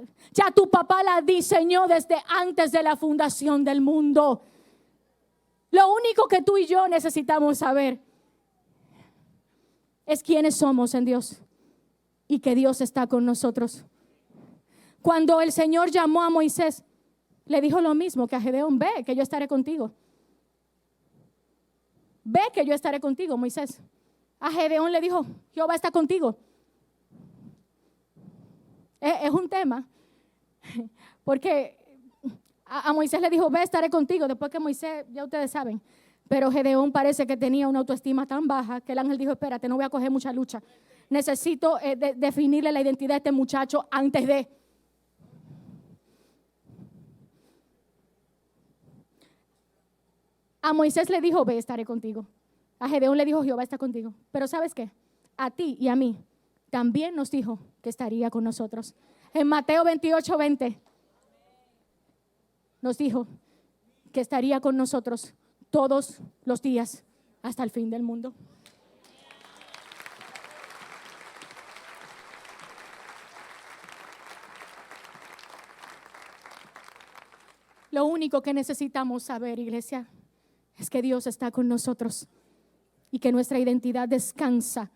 la diseñó desde antes de la fundación del mundo. Lo único que tú y yo necesitamos saber es quiénes somos en Dios y que Dios está con nosotros. Cuando el Señor llamó a Moisés, le dijo lo mismo que a Gedeón: ve que yo estaré contigo. Ve que yo estaré contigo, Moisés. A Gedeón le dijo: Jehová está contigo. Es un tema, porque a Moisés le dijo: ve, estaré contigo. Después que Moisés, ya ustedes saben. Pero Gedeón parece que tenía una autoestima tan baja que el ángel dijo: espérate, no voy a coger mucha lucha. Necesito definirle la identidad a este muchacho antes de. A Moisés le dijo: ve, estaré contigo. A Gedeón le dijo: Jehová está contigo. Pero ¿sabes qué? A ti y a mí también nos dijo que estaría con nosotros. En Mateo 28:20 nos dijo que estaría con nosotros todos los días hasta el fin del mundo. Lo único que necesitamos saber, iglesia, es que Dios está con nosotros y que nuestra identidad descansa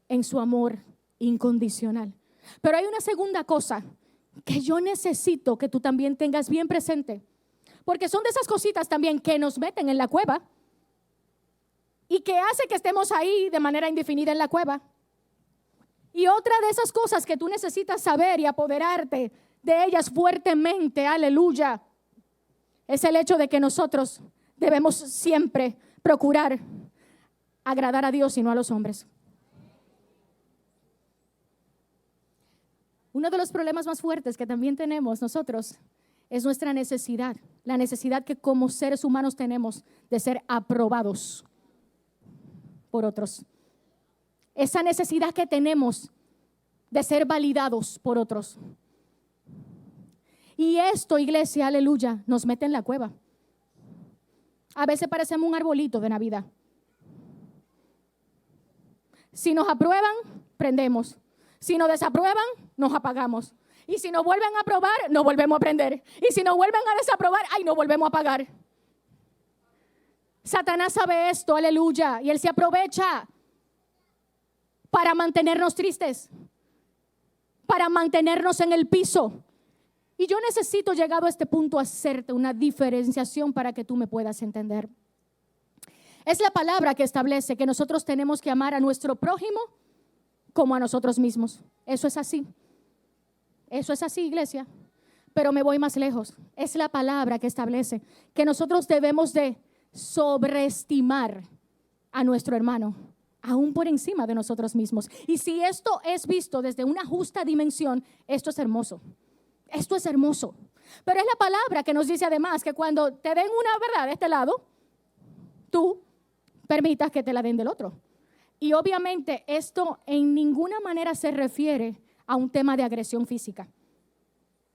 en su amor incondicional. Pero hay una segunda cosa que yo necesito que tú también tengas bien presente, porque son de esas cositas también que nos meten en la cueva y que hace que estemos ahí de manera indefinida en la cueva. Y otra de esas cosas que tú necesitas saber y apoderarte de ellas fuertemente, aleluya, es el hecho de que nosotros debemos siempre procurar agradar a Dios y no a los hombres. Uno de los problemas más fuertes que también tenemos nosotros es nuestra necesidad, la necesidad que como seres humanos tenemos de ser aprobados por otros. Esa necesidad que tenemos de ser validados por otros. Y esto, iglesia, aleluya, nos mete en la cueva. A veces parecemos un arbolito de Navidad. Si nos aprueban, prendemos. Si nos desaprueban, nos apagamos. Y si nos vuelven a aprobar, nos volvemos a prender. Y si nos vuelven a desaprobar, ¡ay!, nos volvemos a apagar. Satanás sabe esto, aleluya. Y él se aprovecha para mantenernos tristes, para mantenernos en el piso. Y yo necesito, llegado a este punto, hacerte una diferenciación para que tú me puedas entender. Es la palabra que establece que nosotros tenemos que amar a nuestro prójimo como a nosotros mismos. Eso es así. Eso es así, iglesia. Pero me voy más lejos. Es la palabra que establece que nosotros debemos de sobreestimar a nuestro hermano, aún por encima de nosotros mismos. Y si esto es visto desde una justa dimensión, esto es hermoso. Esto es hermoso. Pero es la palabra que nos dice además que cuando te den una verdad de este lado, tú permitas que te la den del otro. Y obviamente esto en ninguna manera se refiere a un tema de agresión física.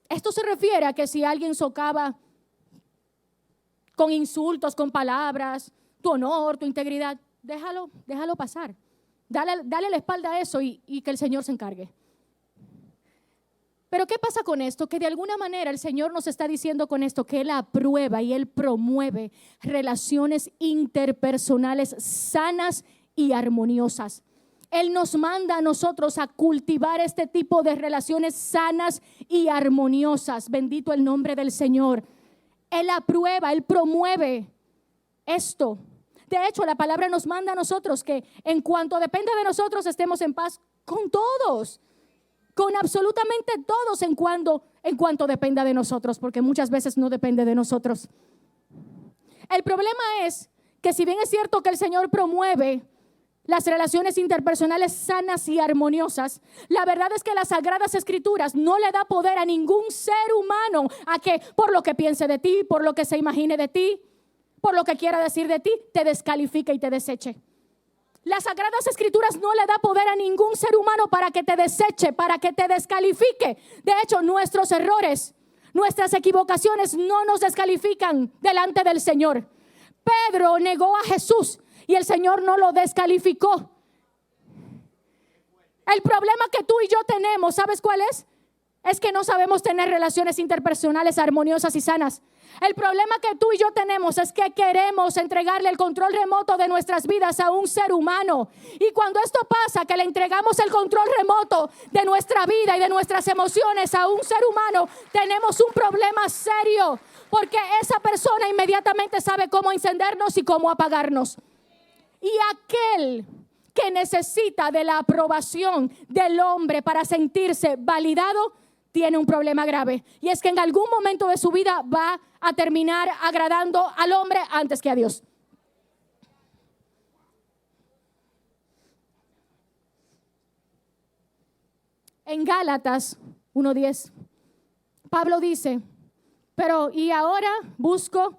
Esto se refiere a que si alguien socava con insultos, con palabras, tu honor, tu integridad, déjalo pasar. Dale la espalda a eso y que el Señor se encargue. Pero ¿qué pasa con esto? Que de alguna manera el Señor nos está diciendo con esto que Él aprueba y Él promueve relaciones interpersonales sanas y armoniosas. Él nos manda a nosotros a cultivar este tipo de relaciones sanas y armoniosas. Bendito el nombre del Señor. Él aprueba, Él promueve esto. De hecho, la palabra nos manda a nosotros que en cuanto dependa de nosotros estemos en paz con todos. Con absolutamente todos en cuanto dependa de nosotros, porque muchas veces no depende de nosotros. El problema es que si bien es cierto que el Señor promueve las relaciones interpersonales sanas y armoniosas, la verdad es que las Sagradas Escrituras no le da poder a ningún ser humano a que por lo que piense de ti, por lo que se imagine de ti, por lo que quiera decir de ti, te descalifique y te deseche. Las Sagradas Escrituras no le da poder a ningún ser humano para que te deseche, para que te descalifique. De hecho, nuestros errores, nuestras equivocaciones no nos descalifican delante del Señor. Pedro negó a Jesús y el Señor no lo descalificó. El problema que tú y yo tenemos, ¿sabes cuál es? Es que no sabemos tener relaciones interpersonales armoniosas y sanas. El problema que tú y yo tenemos es que queremos entregarle el control remoto de nuestras vidas a un ser humano. Y cuando esto pasa, que le entregamos el control remoto de nuestra vida y de nuestras emociones a un ser humano, tenemos un problema serio, porque esa persona inmediatamente sabe cómo encendernos y cómo apagarnos. Y aquel que necesita de la aprobación del hombre para sentirse validado, tiene un problema grave, y es que en algún momento de su vida va a terminar agradando al hombre antes que a Dios. En Gálatas 1:10, Pablo dice, pero ¿y ahora busco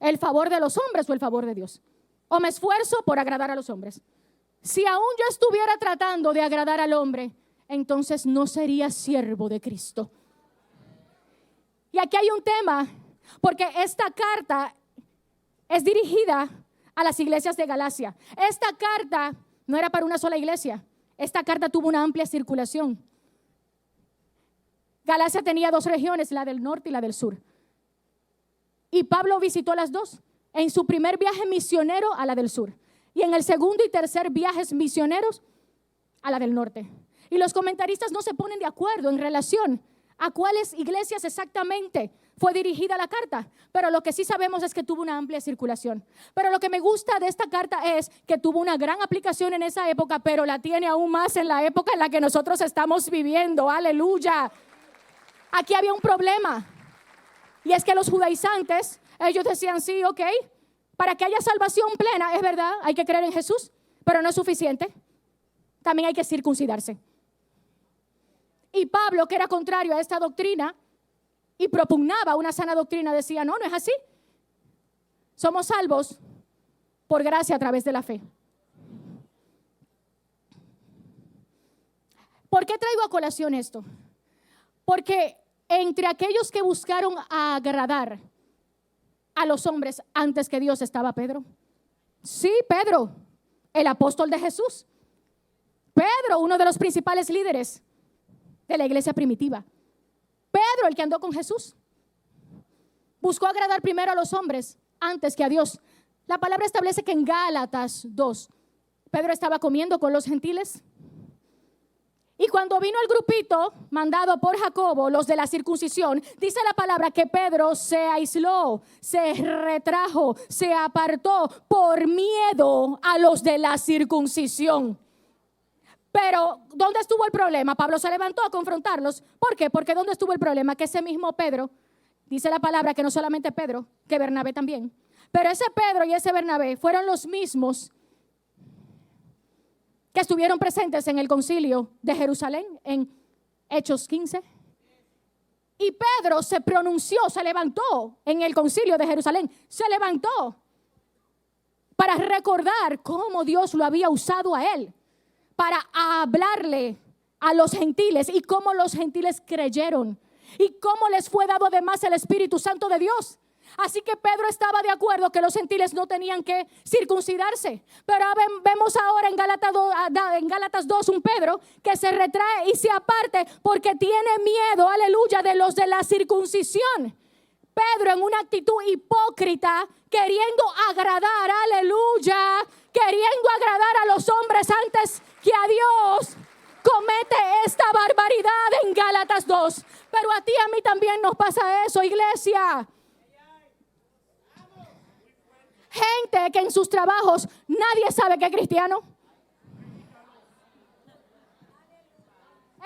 el favor de los hombres o el favor de Dios? ¿O me esfuerzo por agradar a los hombres? Si aún yo estuviera tratando de agradar al hombre, entonces no sería siervo de Cristo. Y aquí hay un tema, porque esta carta es dirigida a las iglesias de Galacia. Esta carta no era para una sola iglesia. Esta carta tuvo una amplia circulación. Galacia tenía 2 regiones, la del norte y la del sur. Y Pablo visitó las dos. En su primer viaje misionero a la del sur. Y en el segundo y tercer viajes misioneros a la del norte. Y los comentaristas no se ponen de acuerdo en relación a cuáles iglesias exactamente fue dirigida la carta. Pero lo que sí sabemos es que tuvo una amplia circulación. Pero lo que me gusta de esta carta es que tuvo una gran aplicación en esa época, pero la tiene aún más en la época en la que nosotros estamos viviendo. ¡Aleluya! Aquí había un problema. Y es que los judaizantes, ellos decían, sí, ok, para que haya salvación plena, es verdad, hay que creer en Jesús, pero no es suficiente. También hay que circuncidarse. Y Pablo, que era contrario a esta doctrina y propugnaba una sana doctrina, decía, no, no es así. Somos salvos por gracia a través de la fe. ¿Por qué traigo a colación esto? Porque entre aquellos que buscaron agradar a los hombres antes que Dios estaba Pedro. Sí, Pedro, el apóstol de Jesús. Pedro, uno de los principales líderes de la iglesia primitiva. Pedro, el que andó con Jesús. Buscó agradar primero a los hombres antes que a Dios. La palabra establece que en Gálatas 2, Pedro estaba comiendo con los gentiles. Y cuando vino el grupito mandado por Jacobo, los de la circuncisión, dice la palabra que Pedro se aisló, se retrajo, se apartó por miedo a los de la circuncisión. Pero ¿dónde estuvo el problema? Pablo se levantó a confrontarlos. ¿Por qué? Porque ¿dónde estuvo el problema? Que ese mismo Pedro, dice la palabra que no solamente Pedro, que Bernabé también. Pero ese Pedro y ese Bernabé fueron los mismos que estuvieron presentes en el concilio de Jerusalén en Hechos 15. Y Pedro se pronunció, se levantó en el concilio de Jerusalén, se levantó para recordar cómo Dios lo había usado a él para hablarle a los gentiles y cómo los gentiles creyeron y cómo les fue dado además el Espíritu Santo de Dios. Así que Pedro estaba de acuerdo que los gentiles no tenían que circuncidarse. Pero vemos ahora en Gálatas 2 un Pedro que se retrae y se aparte porque tiene miedo, aleluya, de los de la circuncisión. Pedro, en una actitud hipócrita, queriendo agradar, aleluya, queriendo agradar a los hombres antes que a Dios, comete esta barbaridad en Gálatas 2. Pero a ti y a mí también nos pasa eso, iglesia. Gente que en sus trabajos nadie sabe que es cristiano.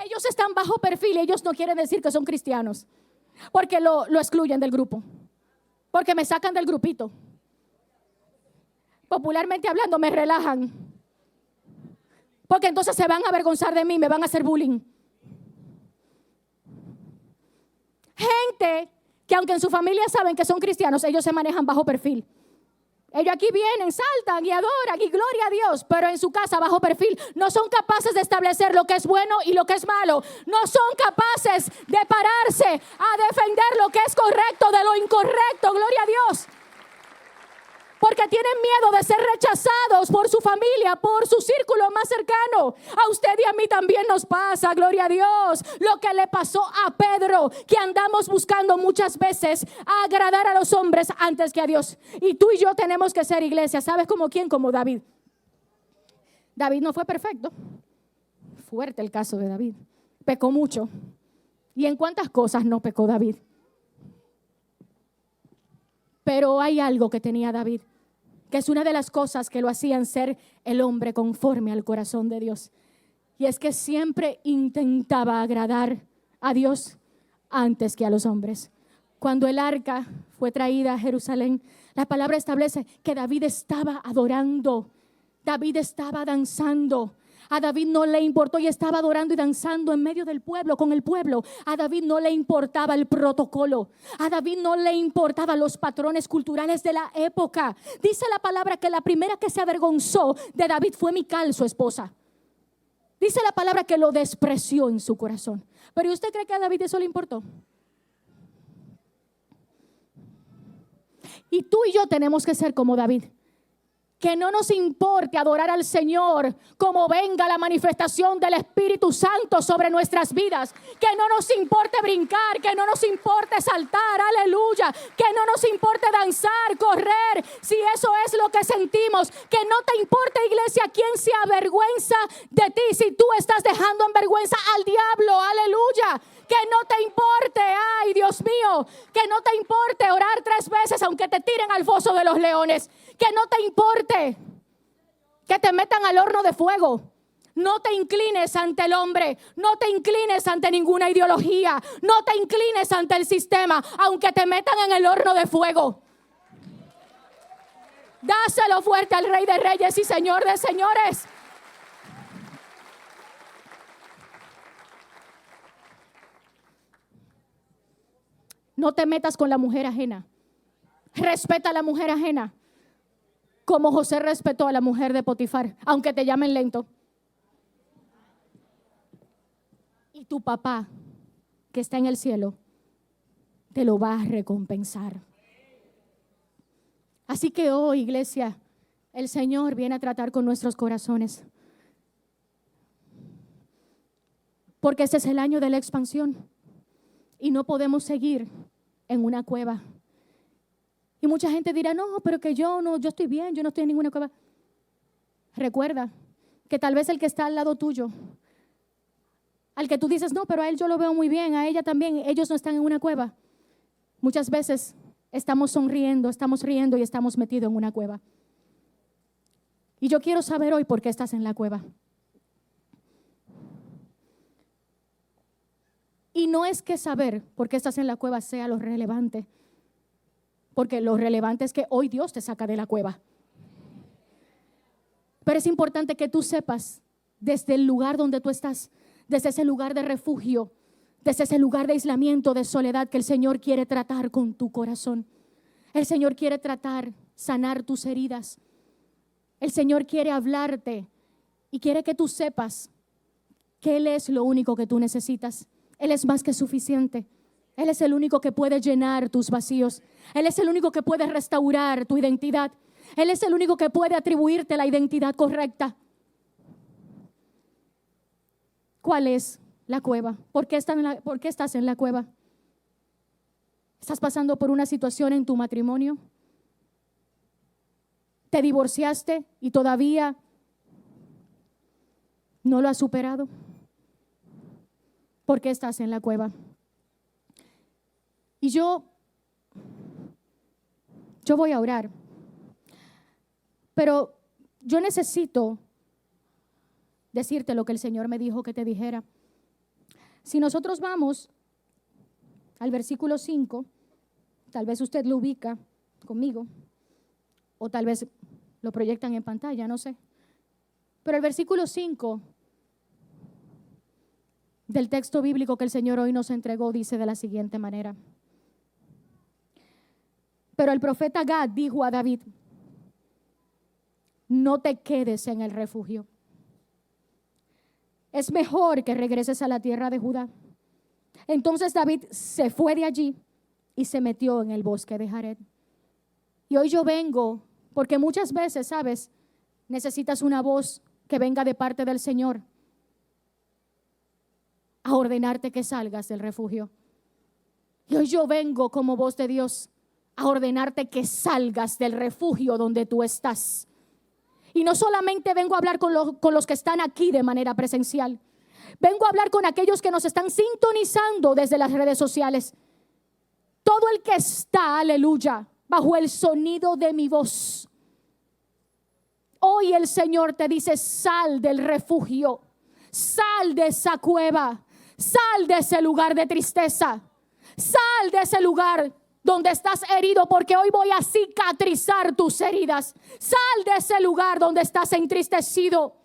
Ellos están bajo perfil y ellos no quieren decir que son cristianos. Porque lo excluyen del grupo. Porque me sacan del grupito. Popularmente hablando, me relajan. Porque entonces se van a avergonzar de mí, me van a hacer bullying. Gente que aunque en su familia saben que son cristianos, ellos se manejan bajo perfil. Ellos aquí vienen, saltan y adoran y gloria a Dios, pero en su casa bajo perfil no son capaces de establecer lo que es bueno y lo que es malo. No son capaces de pararse a defender lo que es correcto de lo incorrecto, gloria a Dios. Porque tienen miedo de ser rechazados por su familia, por su círculo más cercano. A usted y a mí también nos pasa, gloria a Dios. Lo que le pasó a Pedro, que andamos buscando muchas veces agradar a los hombres antes que a Dios. Y tú y yo tenemos que ser iglesia. ¿Sabes como quién? Como David. David no fue perfecto. Fuerte el caso de David. Pecó mucho. ¿Y en cuántas cosas no pecó David? Pero hay algo que tenía David, que es una de las cosas que lo hacían ser el hombre conforme al corazón de Dios. Y es que siempre intentaba agradar a Dios antes que a los hombres. Cuando el arca fue traída a Jerusalén, la palabra establece que David estaba adorando, David estaba danzando. A David no le importó y estaba adorando y danzando en medio del pueblo, con el pueblo. A David no le importaba el protocolo. A David no le importaban los patrones culturales de la época. Dice la palabra que la primera que se avergonzó de David fue Mical, su esposa. Dice la palabra que lo despreció en su corazón. Pero ¿usted cree que a David eso le importó? Y tú y yo tenemos que ser como David. Que no nos importe adorar al Señor como venga la manifestación del Espíritu Santo sobre nuestras vidas. Que no nos importe brincar, que no nos importe saltar, aleluya. Que no nos importe danzar, correr, si eso es lo que sentimos. Que no te importe, iglesia, quién se avergüenza de ti si tú estás dejando en vergüenza al diablo, aleluya. Que no te importe, ay Dios mío, que no te importe orar 3 veces aunque te tiren al foso de los leones. Que no te importe que te metan al horno de fuego. No te inclines ante el hombre, no te inclines ante ninguna ideología, no te inclines ante el sistema, aunque te metan en el horno de fuego. Dáselo fuerte al Rey de Reyes y Señor de Señores. No te metas con la mujer ajena. Respeta a la mujer ajena. Como José respetó a la mujer de Potifar, aunque te llamen lento. Y tu papá, que está en el cielo, te lo va a recompensar. Así que hoy, iglesia, el Señor viene a tratar con nuestros corazones. Porque este es el año de la expansión. Y no podemos seguir en una cueva. Y mucha gente dirá, no, pero que yo estoy bien, yo no estoy en ninguna cueva. Recuerda que tal vez el que está al lado tuyo, al que tú dices, no, pero a él yo lo veo muy bien, a ella también, ellos no están en una cueva. Muchas veces estamos sonriendo, estamos riendo y estamos metidos en una cueva. Y yo quiero saber hoy por qué estás en la cueva. Y no es que saber por qué estás en la cueva sea lo relevante, porque lo relevante es que hoy Dios te saca de la cueva. Pero es importante que tú sepas desde el lugar donde tú estás, desde ese lugar de refugio, desde ese lugar de aislamiento, de soledad, que el Señor quiere tratar con tu corazón. El Señor quiere tratar, sanar tus heridas. El Señor quiere hablarte y quiere que tú sepas que Él es lo único que tú necesitas. Él es más que suficiente. Él es el único que puede llenar tus vacíos. Él es el único que puede restaurar tu identidad. Él es el único que puede atribuirte la identidad correcta. ¿Cuál es la cueva? ¿Por qué estás en la cueva? ¿Estás pasando por una situación en tu matrimonio? ¿Te divorciaste y todavía no lo has superado? ¿Por qué estás en la cueva? Y yo voy a orar, pero yo necesito decirte lo que el Señor me dijo que te dijera. Si nosotros vamos al versículo 5, tal vez usted lo ubica conmigo, o tal vez lo proyectan en pantalla, no sé. Pero el versículo 5 del texto bíblico que el Señor hoy nos entregó dice de la siguiente manera: pero el profeta Gad dijo a David: no te quedes en el refugio. Es mejor que regreses a la tierra de Judá. Entonces David se fue de allí y se metió en el bosque de Jared. Y hoy yo vengo porque muchas veces, ¿sabes?, necesitas una voz que venga de parte del Señor a ordenarte que salgas del refugio. Y hoy yo vengo como voz de Dios a ordenarte que salgas del refugio donde tú estás. Y no solamente vengo a hablar con los que están aquí de manera presencial. Vengo a hablar con aquellos que nos están sintonizando desde las redes sociales. Todo el que está, aleluya, bajo el sonido de mi voz. Hoy el Señor te dice: sal del refugio, sal de esa cueva, sal de ese lugar de tristeza, sal de ese lugar donde estás herido, porque hoy voy a cicatrizar tus heridas. Sal de ese lugar donde estás entristecido.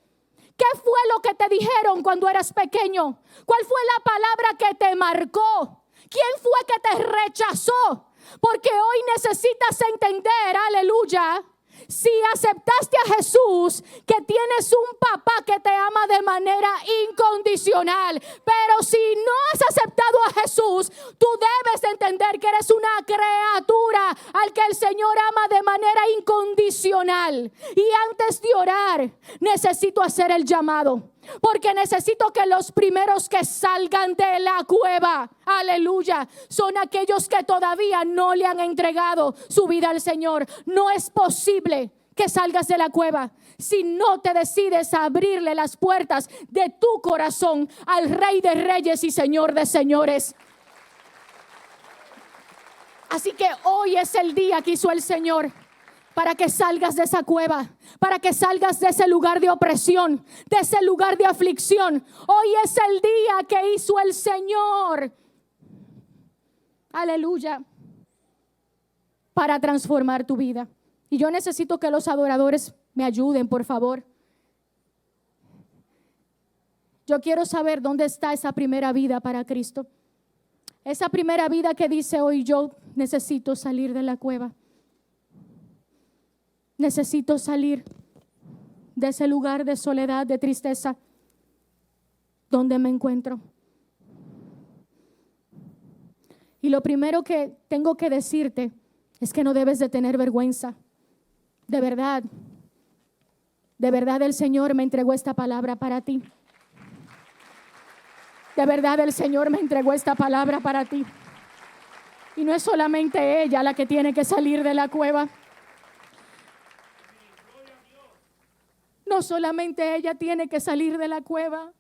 ¿Qué fue lo que te dijeron cuando eras pequeño? ¿Cuál fue la palabra que te marcó? ¿Quién fue que te rechazó? Porque hoy necesitas entender, aleluya, si aceptaste a Jesús, que tienes un papá que te ama de manera incondicional. Pero si no has aceptado a Jesús, tú debes entender que eres una criatura al que el Señor ama de manera incondicional. Y antes de orar, necesito hacer el llamado, porque necesito que los primeros que salgan de la cueva, aleluya, son aquellos que todavía no le han entregado su vida al Señor. No es posible que salgas de la cueva si no te decides a abrirle las puertas de tu corazón al Rey de Reyes y Señor de Señores. Así que hoy es el día que hizo el Señor para que salgas de esa cueva, para que salgas de ese lugar de opresión, de ese lugar de aflicción. Hoy es el día que hizo el Señor, aleluya, para transformar tu vida. Y yo necesito que los adoradores me ayuden, por favor. Yo quiero saber dónde está esa primera vida para Cristo. Esa primera vida que dice hoy: yo necesito salir de la cueva. Necesito salir de ese lugar de soledad, de tristeza, donde me encuentro. Y lo primero que tengo que decirte es que no debes de tener vergüenza. De verdad el Señor me entregó esta palabra para ti. De verdad el Señor me entregó esta palabra para ti. Y no es solamente ella la que tiene que salir de la cueva. No solamente ella tiene que salir de la cueva.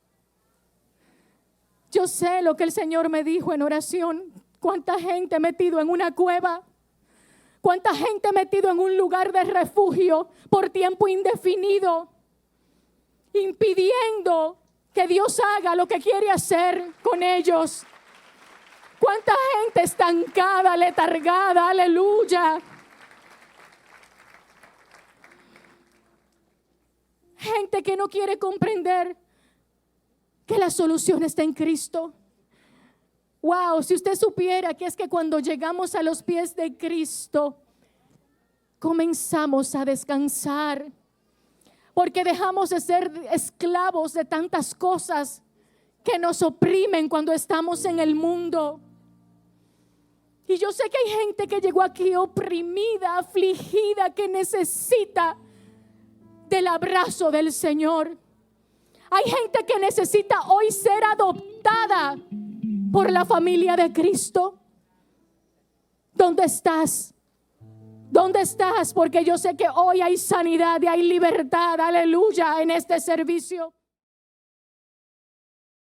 Yo sé lo que el Señor me dijo en oración. Cuánta gente metido en una cueva. Cuánta gente metido en un lugar de refugio por tiempo indefinido, impidiendo que Dios haga lo que quiere hacer con ellos. Cuánta gente estancada, letargada, aleluya. Gente que no quiere comprender que la solución está en Cristo. Wow, si usted supiera que es que cuando llegamos a los pies de Cristo, comenzamos a descansar, porque dejamos de ser esclavos de tantas cosas que nos oprimen cuando estamos en el mundo. Y yo sé que hay gente que llegó aquí oprimida, afligida, que necesita del abrazo del Señor. Hay gente que necesita hoy ser adoptada por la familia de Cristo. ¿Dónde estás? ¿Dónde estás? Porque yo sé que hoy hay sanidad y hay libertad, aleluya, en este servicio.